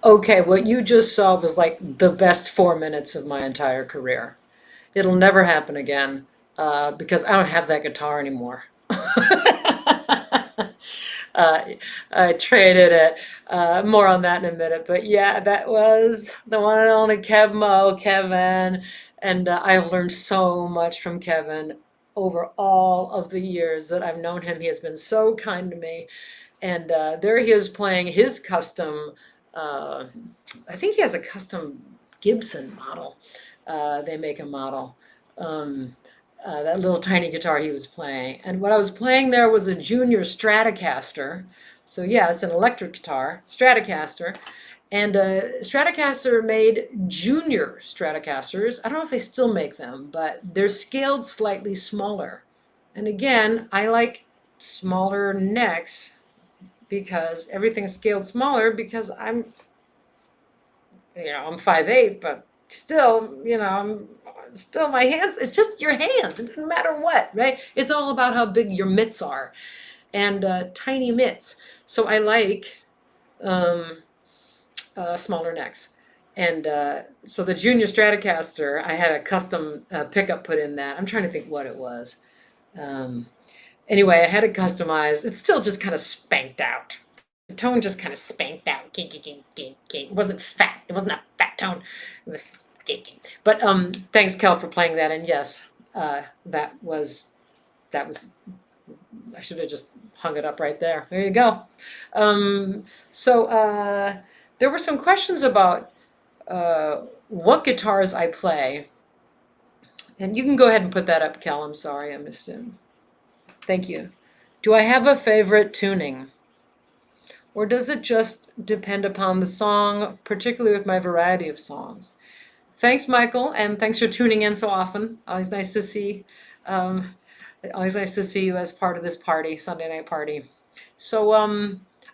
Okay, what you just saw was like the best 4 minutes of my entire career. It'll never happen again because I don't have that guitar anymore. I traded it. More on that in a minute. But yeah, that was the one and only Kevin. And I've learned so much from Kevin over all of the years that I've known him. He has been so kind to me. And there he is playing his custom, I think he has a custom Gibson model. They make a model. That little tiny guitar he was playing. And what I was playing there was a Junior Stratocaster. So yeah, it's an electric guitar, Stratocaster. And Stratocaster made junior Stratocasters. I don't know if they still make them, but they're scaled slightly smaller. And again, I like smaller necks because everything's scaled smaller because I'm 5'8", but still, I'm still my hands. It's just your hands. It doesn't matter what, right? It's all about how big your mitts are, and tiny mitts. So I like um, smaller necks. And so the Junior Stratocaster, I had a custom pickup put in that. I'm trying to think what it was. Um, anyway, I had it customized. It's still just kind of spanked out. The tone just kind of spanked out. It wasn't fat. It wasn't a fat tone. It was, but thanks, Kel, for playing that. And yes, that was. I should have just hung it up right there. There you go. So there were some questions about what guitars I play. And you can go ahead and put that up, Cal. I'm sorry I missed it. Thank you. Do I have a favorite tuning? Or does it just depend upon the song, particularly with my variety of songs? Thanks, Michael, and thanks for tuning in so often. Always nice to see. Um, Always nice to see you as part of this party, Sunday night party. So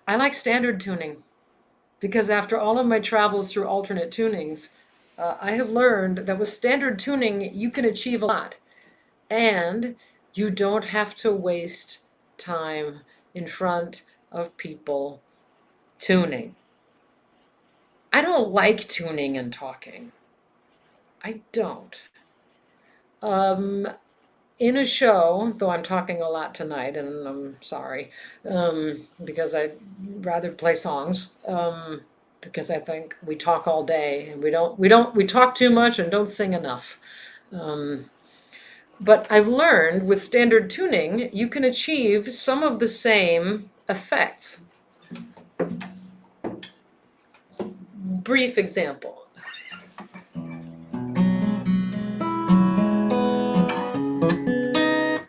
I like standard tuning because after all of my travels through alternate tunings, I have learned that with standard tuning, you can achieve a lot. And you don't have to waste time in front of people tuning. I don't like tuning and talking. I don't. Um, in a show, though I'm talking a lot tonight, and I'm sorry, because I'd rather play songs, because I think we talk all day and we talk too much and don't sing enough. Um, but I've learned with standard tuning, you can achieve some of the same effects. Brief example.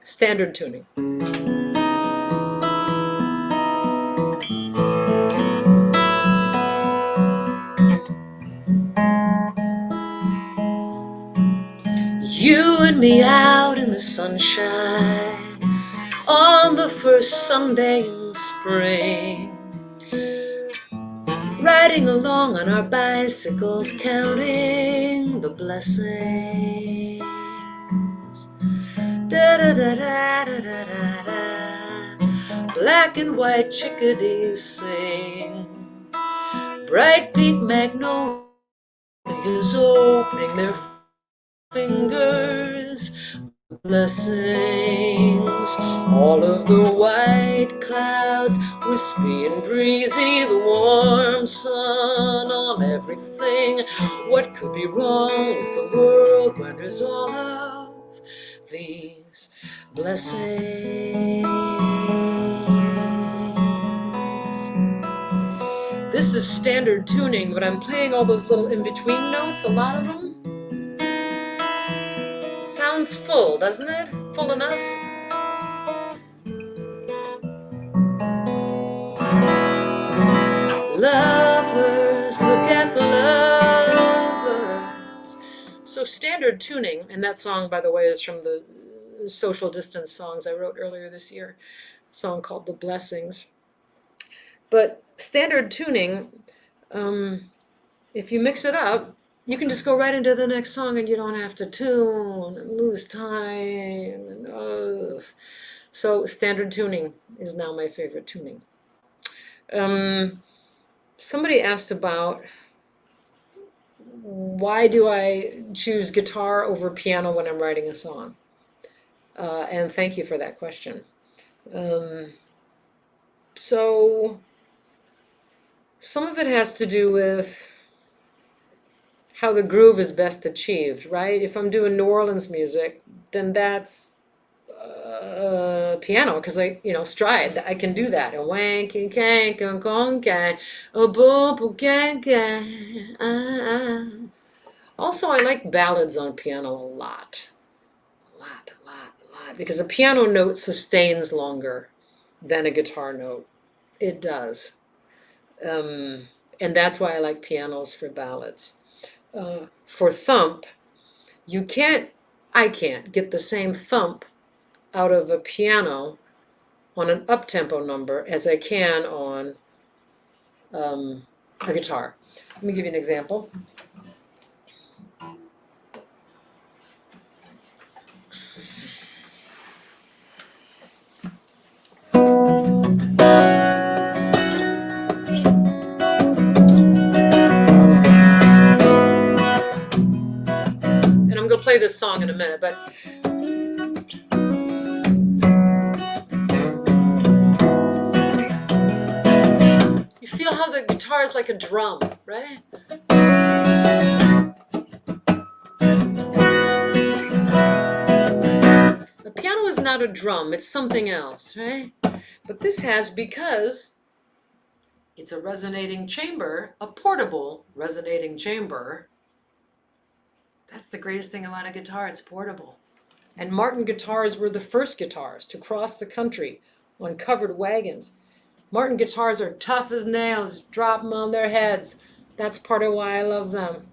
Standard tuning. You and me out in the sunshine on the first Sunday in spring, riding along on our bicycles, counting the blessings. Da da da da da da da da. Black and white chickadees sing. Bright pink magnolias opening their fingers. Blessings. All of the white clouds, wispy and breezy, the warm sun on everything. What could be wrong with the world when there's all of these blessings? This is standard tuning, but I'm playing all those little in-between notes, a lot of them. It sounds full, doesn't it? Full enough? Lovers, look at the lovers. So standard tuning, and that song, by the way, is from the social distance songs I wrote earlier this year, a song called The Blessings. But standard tuning, if you mix it up, you can just go right into the next song and you don't have to tune and lose time. So standard tuning is now my favorite tuning. Somebody asked about why do I choose guitar over piano when I'm writing a song? And thank you for that question. So some of it has to do with how the groove is best achieved, right? If I'm doing New Orleans music, then that's piano, because stride, I can do that. Also, I like ballads on piano a lot, because a piano note sustains longer than a guitar note. It does. And that's why I like pianos for ballads. For thump, I can't get the same thump out of a piano on an up-tempo number as I can on a guitar. Let me give you an example. And I'm going to play this song in a minute, but you feel how the guitar is like a drum, right? The piano is not a drum, it's something else, right? But this has, because it's a resonating chamber, a portable resonating chamber. That's the greatest thing about a guitar, it's portable. And Martin guitars were the first guitars to cross the country on covered wagons. Martin guitars are tough as nails, drop them on their heads. That's part of why I love them.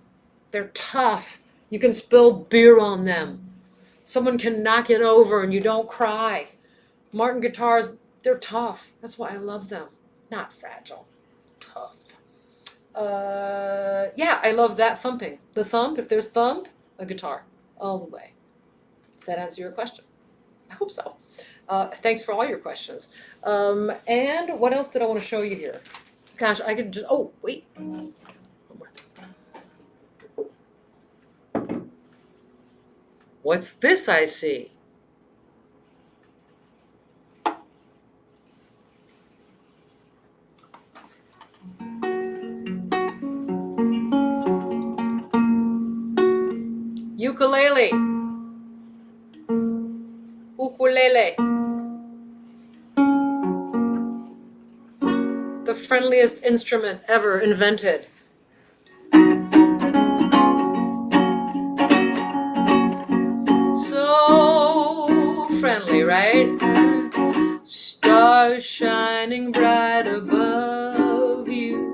They're tough. You can spill beer on them. Someone can knock it over and you don't cry. Martin guitars, they're tough. That's why I love them. Not fragile, tough. Yeah, I love that thumping. The thump, if there's thump, a guitar, all the way. Does that answer your question? I hope so. Thanks for all your questions. And what else did I want to show you here? Gosh, I could just, oh, wait. One more thing. What's this I see? Ukulele. Ukulele. The friendliest instrument ever invented. So friendly, right? Stars shining bright above you.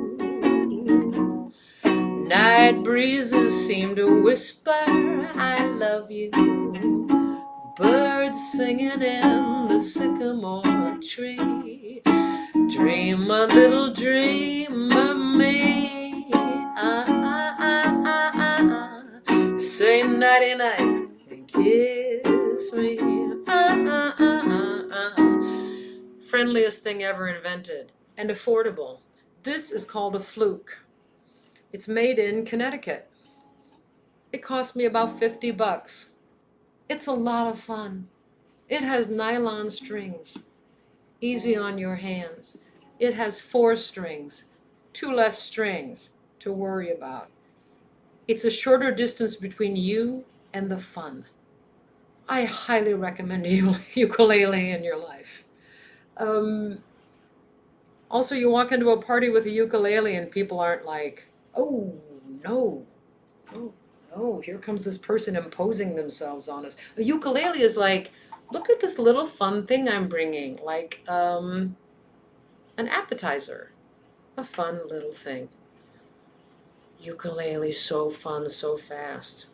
Night breezes seem to whisper, I love you. Birds singing in the sycamore tree. Dream a little dream of me. Say nighty night and kiss me. Friendliest thing ever invented and affordable. This is called a fluke. It's made in Connecticut. It cost me about $50. It's a lot of fun. It has nylon strings, easy on your hands. It has 4 strings, 2 less strings to worry about. It's a shorter distance between you and the fun. I highly recommend ukulele in your life. Also, you walk into a party with a ukulele and people aren't like, oh, no, oh, no, here comes this person imposing themselves on us. A ukulele is like, look at this little fun thing I'm bringing, like an appetizer, a fun little thing. Ukulele, so fun, so fast.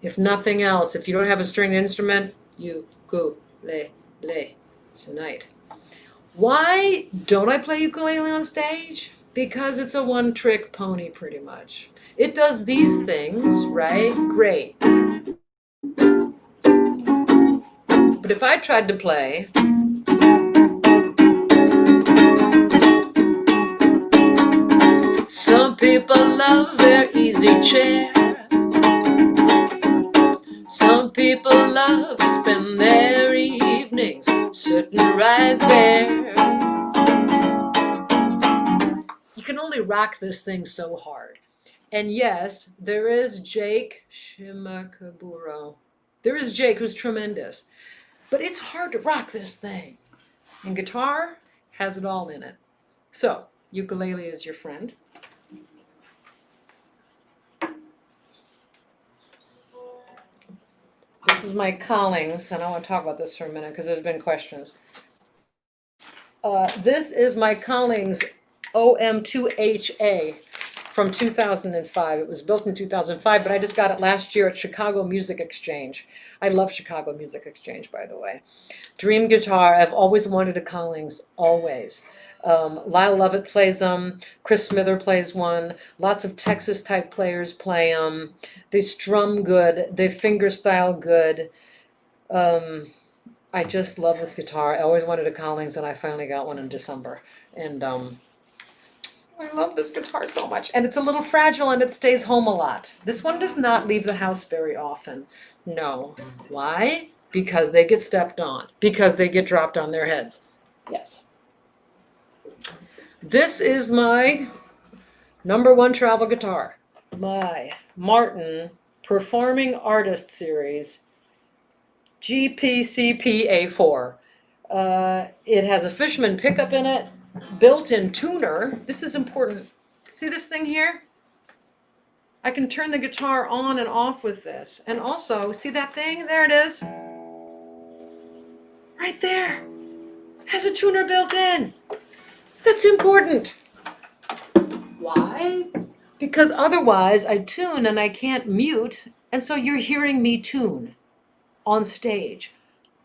If nothing else, if you don't have a stringed instrument, ukulele tonight. Why don't I play ukulele on stage? Because it's a one-trick pony, pretty much. It does these things, right? Great. But if I tried to play, some people love their easy chair. Some people love to spend their evenings sitting right there. You can only rock this thing so hard. And yes, there is Jake Shimabukuro. There is Jake, who's tremendous. But it's hard to rock this thing. And guitar has it all in it. So, ukulele is your friend. This is my Collings, and I want to talk about this for a minute because there's been questions. This is my Collings OM2HA. from 2005. It was built in 2005, but I just got it last year at Chicago Music Exchange. I love Chicago Music Exchange, by the way. Dream guitar. I've always wanted a Collings, always. Lyle Lovett plays them. Chris Smither plays one. Lots of Texas type players play them. They strum good. They finger style good. I just love this guitar. I always wanted a Collings, and I finally got one in December. And I love this guitar so much. And it's a little fragile, and it stays home a lot. This one does not leave the house very often. No. Why? Because they get stepped on. Because they get dropped on their heads. Yes. This is my #1 travel guitar. My Martin Performing Artist Series GPCP-A4. It has a Fishman pickup in it, built-in tuner. This is important. See this thing here? I can turn the guitar on and off with this. And also, see that thing? There it is. Right there. Has a tuner built in. That's important. Why? Because otherwise I tune and I can't mute, and so you're hearing me tune on stage.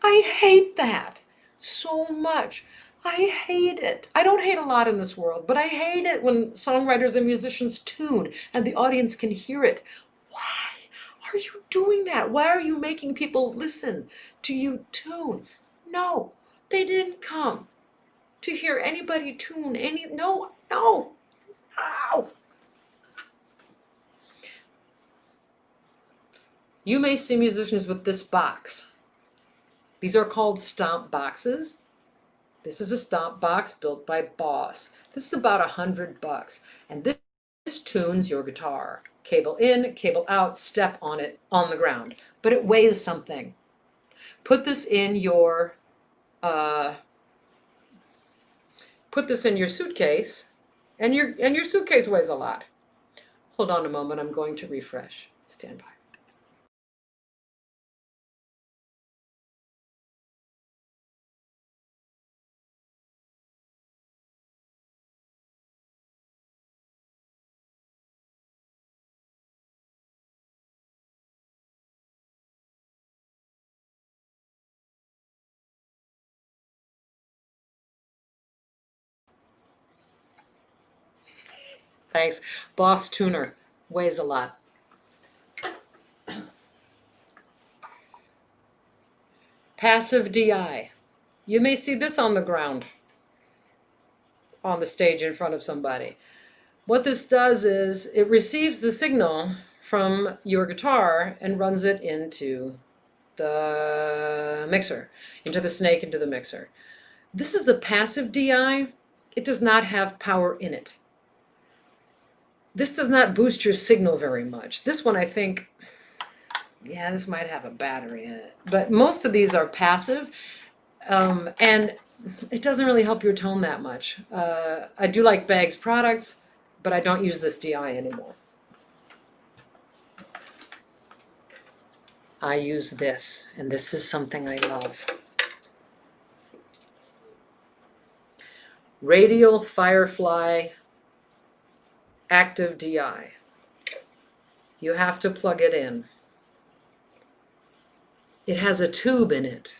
I hate that so much. I hate it. I don't hate a lot in this world, but I hate it when songwriters and musicians tune and the audience can hear it. Why are you doing that? Why are you making people listen to you tune? No, they didn't come to hear anybody tune any. No. Ow. You may see musicians with this box. These are called stomp boxes. This is a stomp box built by Boss. This is about $100, and this tunes your guitar. Cable in, cable out, step on it on the ground. But it weighs something. Put this in your suitcase, and your suitcase weighs a lot. Hold on a moment, I'm going to refresh. Stand by. Thanks. Boss tuner weighs a lot. Passive DI. You may see this on the ground, on the stage in front of somebody. What this does is it receives the signal from your guitar and runs it into the mixer, into the snake, into the mixer. This is the passive DI. It does not have power in it. This does not boost your signal very much. This one, I think, yeah, this might have a battery in it. But most of these are passive, and it doesn't really help your tone that much. I do like Baggs products, but I don't use this DI anymore. I use this, and this is something I love. Radial Firefly Active DI. You have to plug it in. It has a tube in it.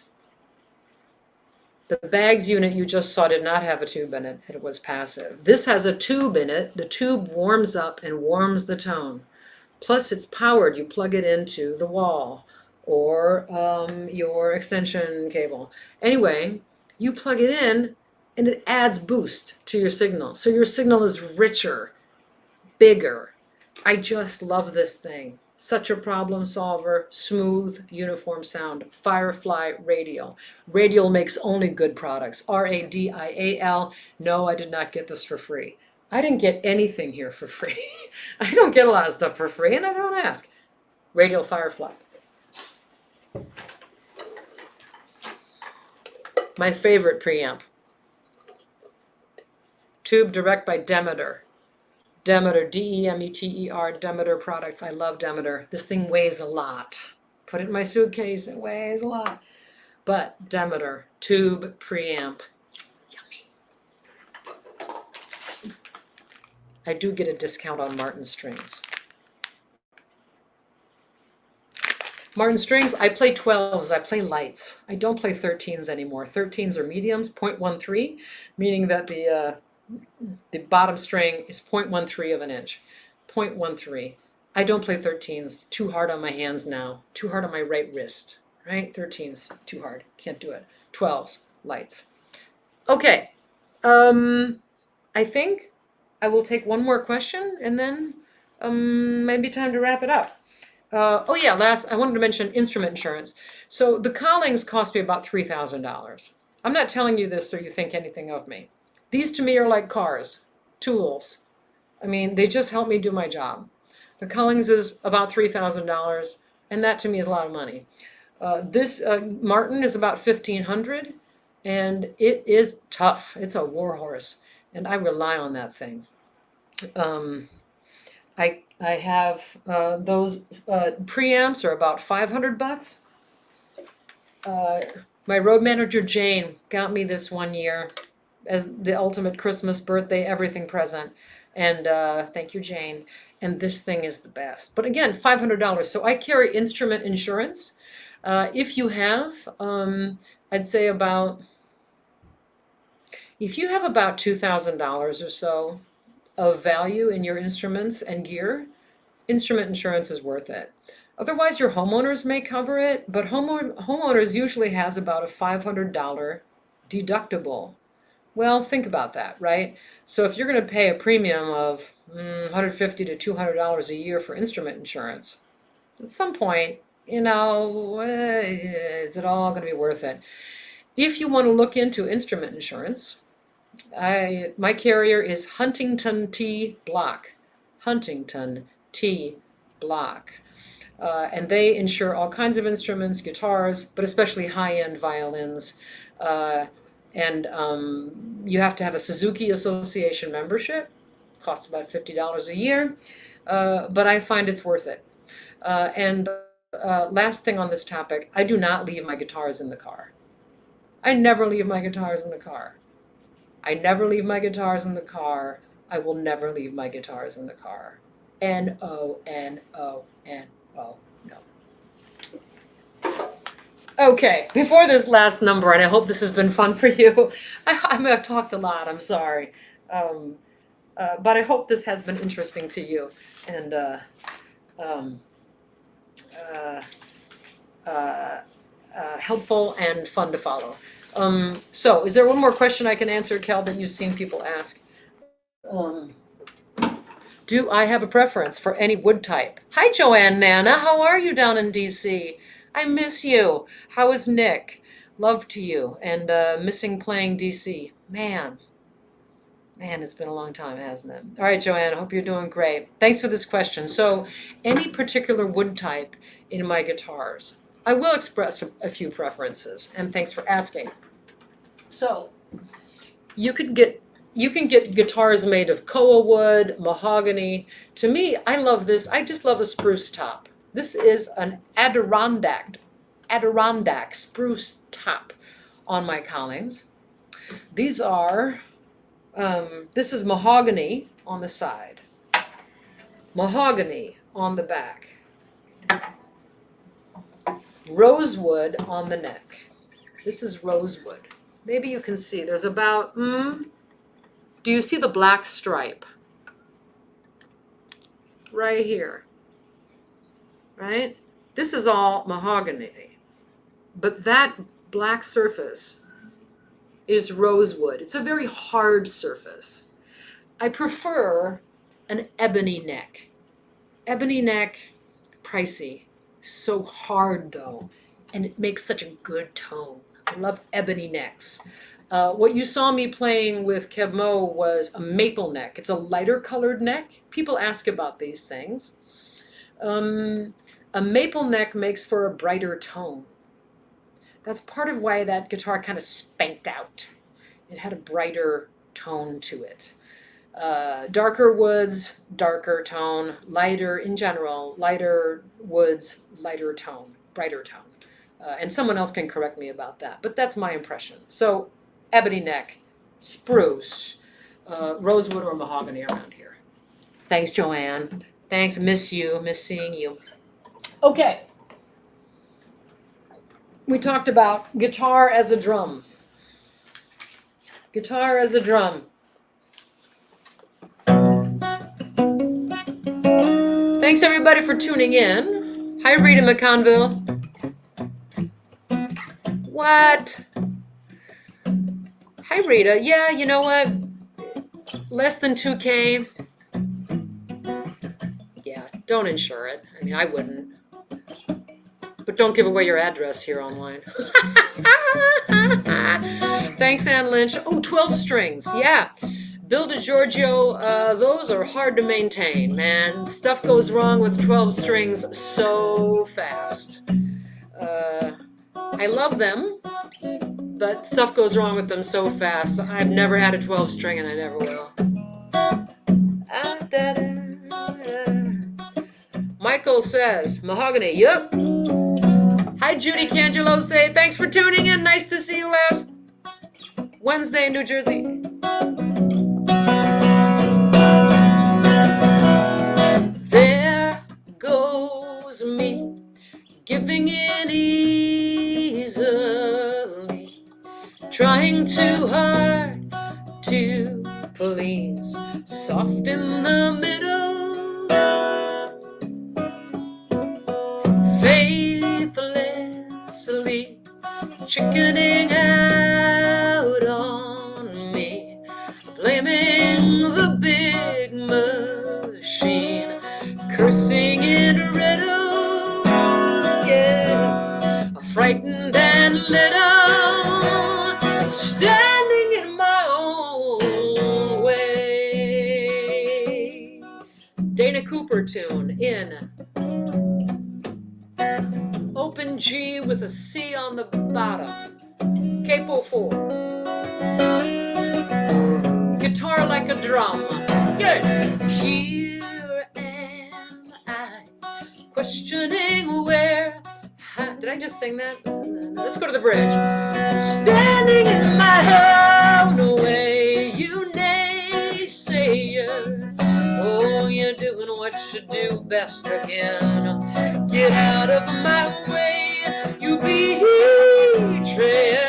The Baggs unit you just saw did not have a tube in it. It was passive. This has a tube in it. The tube warms up and warms the tone. Plus it's powered. You plug it into the wall or your extension cable. Anyway, you plug it in and it adds boost to your signal. So your signal is richer, bigger. I just love this thing. Such a problem solver, smooth, uniform sound. Firefly Radial. Radial makes only good products. R-A-D-I-A-L. No, I did not get this for free. I didn't get anything here for free. I don't get a lot of stuff for free, and I don't ask. Radial Firefly. My favorite preamp. Tube Direct by Demeter. Demeter, D-E-M-E-T-E-R, Demeter products. I love Demeter. This thing weighs a lot. Put it in my suitcase, it weighs a lot. But Demeter, tube preamp. Yummy. I do get a discount on Martin strings. Martin strings, I play 12s, I play lights. I don't play 13s anymore. 13s are mediums, 0.13, meaning that the bottom string is 0.13 of an inch. 0.13. I don't play 13s. Too hard on my hands now. Too hard on my right wrist. Right? 13s, too hard. Can't do it. 12s, lights. Okay. I think I will take one more question and then maybe time to wrap it up. Oh yeah, I wanted to mention instrument insurance. So the Collings cost me about $3,000. I'm not telling you this so you think anything of me. These to me are like cars, tools. I mean, they just help me do my job. The Collings is about $3,000, and that to me is a lot of money. This Martin is about $1,500, and it is tough. It's a warhorse, and I rely on that thing. I have those preamps are about $500. My road manager Jane got me this one year as the ultimate Christmas, birthday, everything present. And thank you, Jane. And this thing is the best. But again, $500. So I carry instrument insurance. If you have, I'd say if you have about $2,000 or so of value in your instruments and gear, instrument insurance is worth it. Otherwise, your homeowners may cover it, but homeowners usually has about a $500 deductible. Well, think about that, right? So if you're going to pay a premium of $150 to $200 a year for instrument insurance, at some point, is it all going to be worth it? If you want to look into instrument insurance, my carrier is Huntington T. Block. Huntington T. Block. And they insure all kinds of instruments, guitars, but especially high-end violins. And you have to have a Suzuki Association membership. Costs about $50 a year, but I find it's worth it. And last thing on this topic, I do not leave my guitars in the car. I never leave my guitars in the car. I never leave my guitars in the car. I will never leave my guitars in the car. N-O-N-O-N-O, no. Okay, before this last number, and I hope this has been fun for you. I've talked a lot, I'm sorry. But I hope this has been interesting to you and helpful and fun to follow. So is there one more question I can answer, Cal, that you've seen people ask? Do I have a preference for any wood type? Hi, Joanne Nana. How are you down in DC? I miss you. How is Nick? Love to you. And missing playing DC. Man, it's been a long time, hasn't it? All right, Joanne, I hope you're doing great. Thanks for this question. So any particular wood type in my guitars? I will express a few preferences, and thanks for asking. So you can get guitars made of koa wood, mahogany. To me, I love this. I just love a spruce top. This is an Adirondack spruce top on my Collings. These are, this is mahogany on the side, mahogany on the back, rosewood on the neck. This is rosewood. Maybe you can see there's about, do you see the black stripe? Right here, right? This is all mahogany, but that black surface is rosewood. It's a very hard surface. I prefer an ebony neck. Ebony neck, pricey. So hard though, and it makes such a good tone. I love ebony necks. What you saw me playing with Kebmo was a maple neck. It's a lighter colored neck. People ask about these things. A maple neck makes for a brighter tone. That's part of why that guitar kind of spanked out. It had a brighter tone to it. Darker woods, darker tone. Lighter, in general, lighter woods, lighter tone, brighter tone. And someone else can correct me about that, but that's my impression. So ebony neck, spruce, rosewood or mahogany around here. Thanks, Joanne. Thanks. Miss you. Miss seeing you. Okay. We talked about guitar as a drum. Guitar as a drum. Thanks everybody for tuning in. Hi Rita McConville. What? Hi Rita. Yeah, you know what? Less than 2K. Yeah, don't insure it. I mean, I wouldn't. But don't give away your address here online. Thanks, Ann Lynch. Oh, 12 strings. Yeah. Bill DiGiorgio, those are hard to maintain, man. Stuff goes wrong with 12 strings so fast. I love them, but stuff goes wrong with them so fast. I've never had a 12 string and I never will. Michael says, mahogany, yep. Hi, Judy Cangelo. Say, thanks for tuning in. Nice to see you last Wednesday in New Jersey. There goes me, giving in easily, trying too hard to please, soft in the middle, faithlessly chickening out on me, blaming the big machine, cursing in riddles, yeah, frightened and little, standing in my own way. Dana Cooper tune in open G with a C on the bottom, capo 4. Guitar like a drum. Yeah. Here am I, questioning where. Did I just sing that? Let's go to the bridge. Standing in my own way, you naysayer. Oh, you're doing what you do best again. Get out of my way, you betrayer.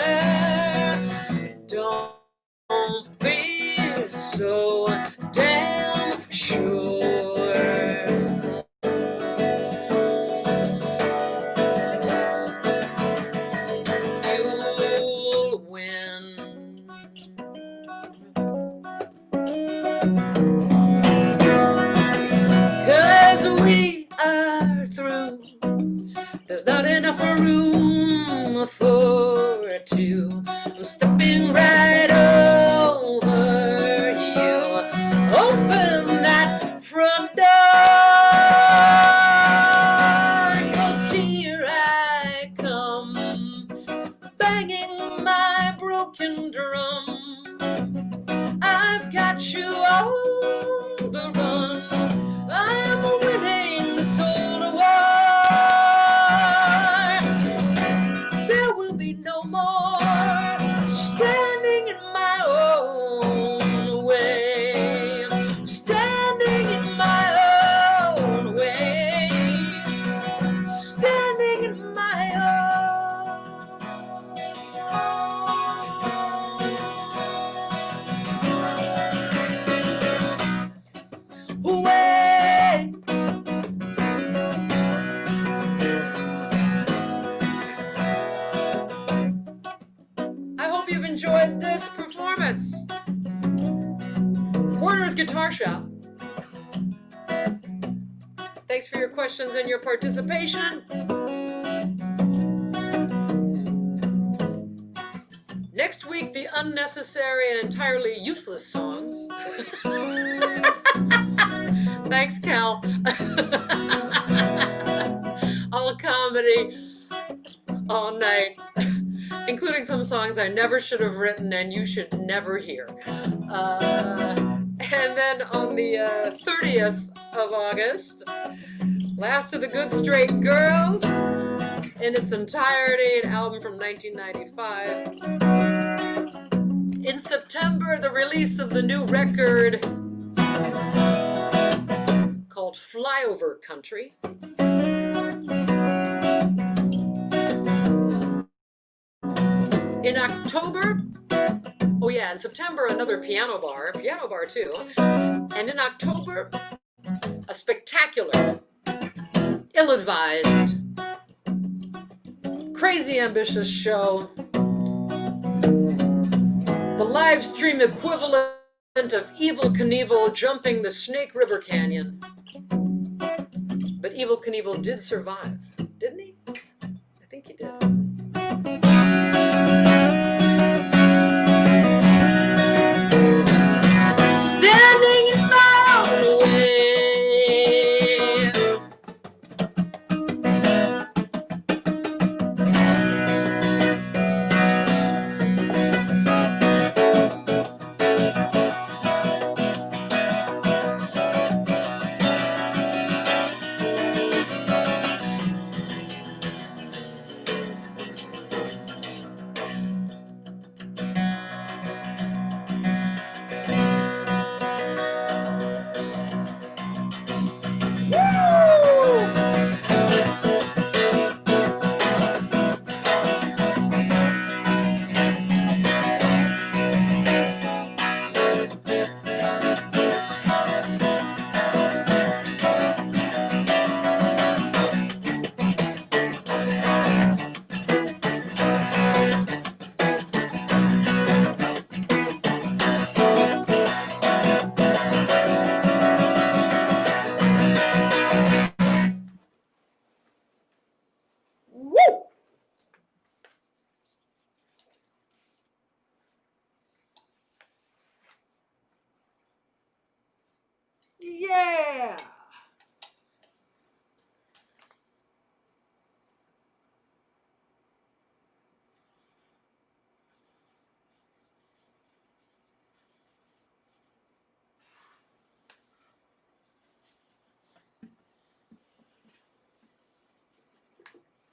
Don't be so damn sure. You'll win. 'Cause we are through. There's not enough room for two. I'm stepping right over you. Open that front door, 'cause here I come, banging my broken drum. I've got you on the run. I'm winning the soul of war. There will be no more standing in my own way. Standing in my own way. Standing in my own way. I hope you've enjoyed this performance. Werner's Guitar Shop. Thanks for your questions and your participation. Next week, the unnecessary and entirely useless songs. Thanks, Cal. All comedy, all night, including some songs I never should have written and you should never hear. And then on the 30th of August, Last of the Good Straight Girls in its entirety, an album from 1995. In September, the release of the new record, called Flyover Country. In October, oh yeah, in September, another piano bar too. And in October, a spectacular, ill-advised, crazy ambitious show. The live stream equivalent of Evel Knievel jumping the Snake River Canyon. But Evel Knievel did survive.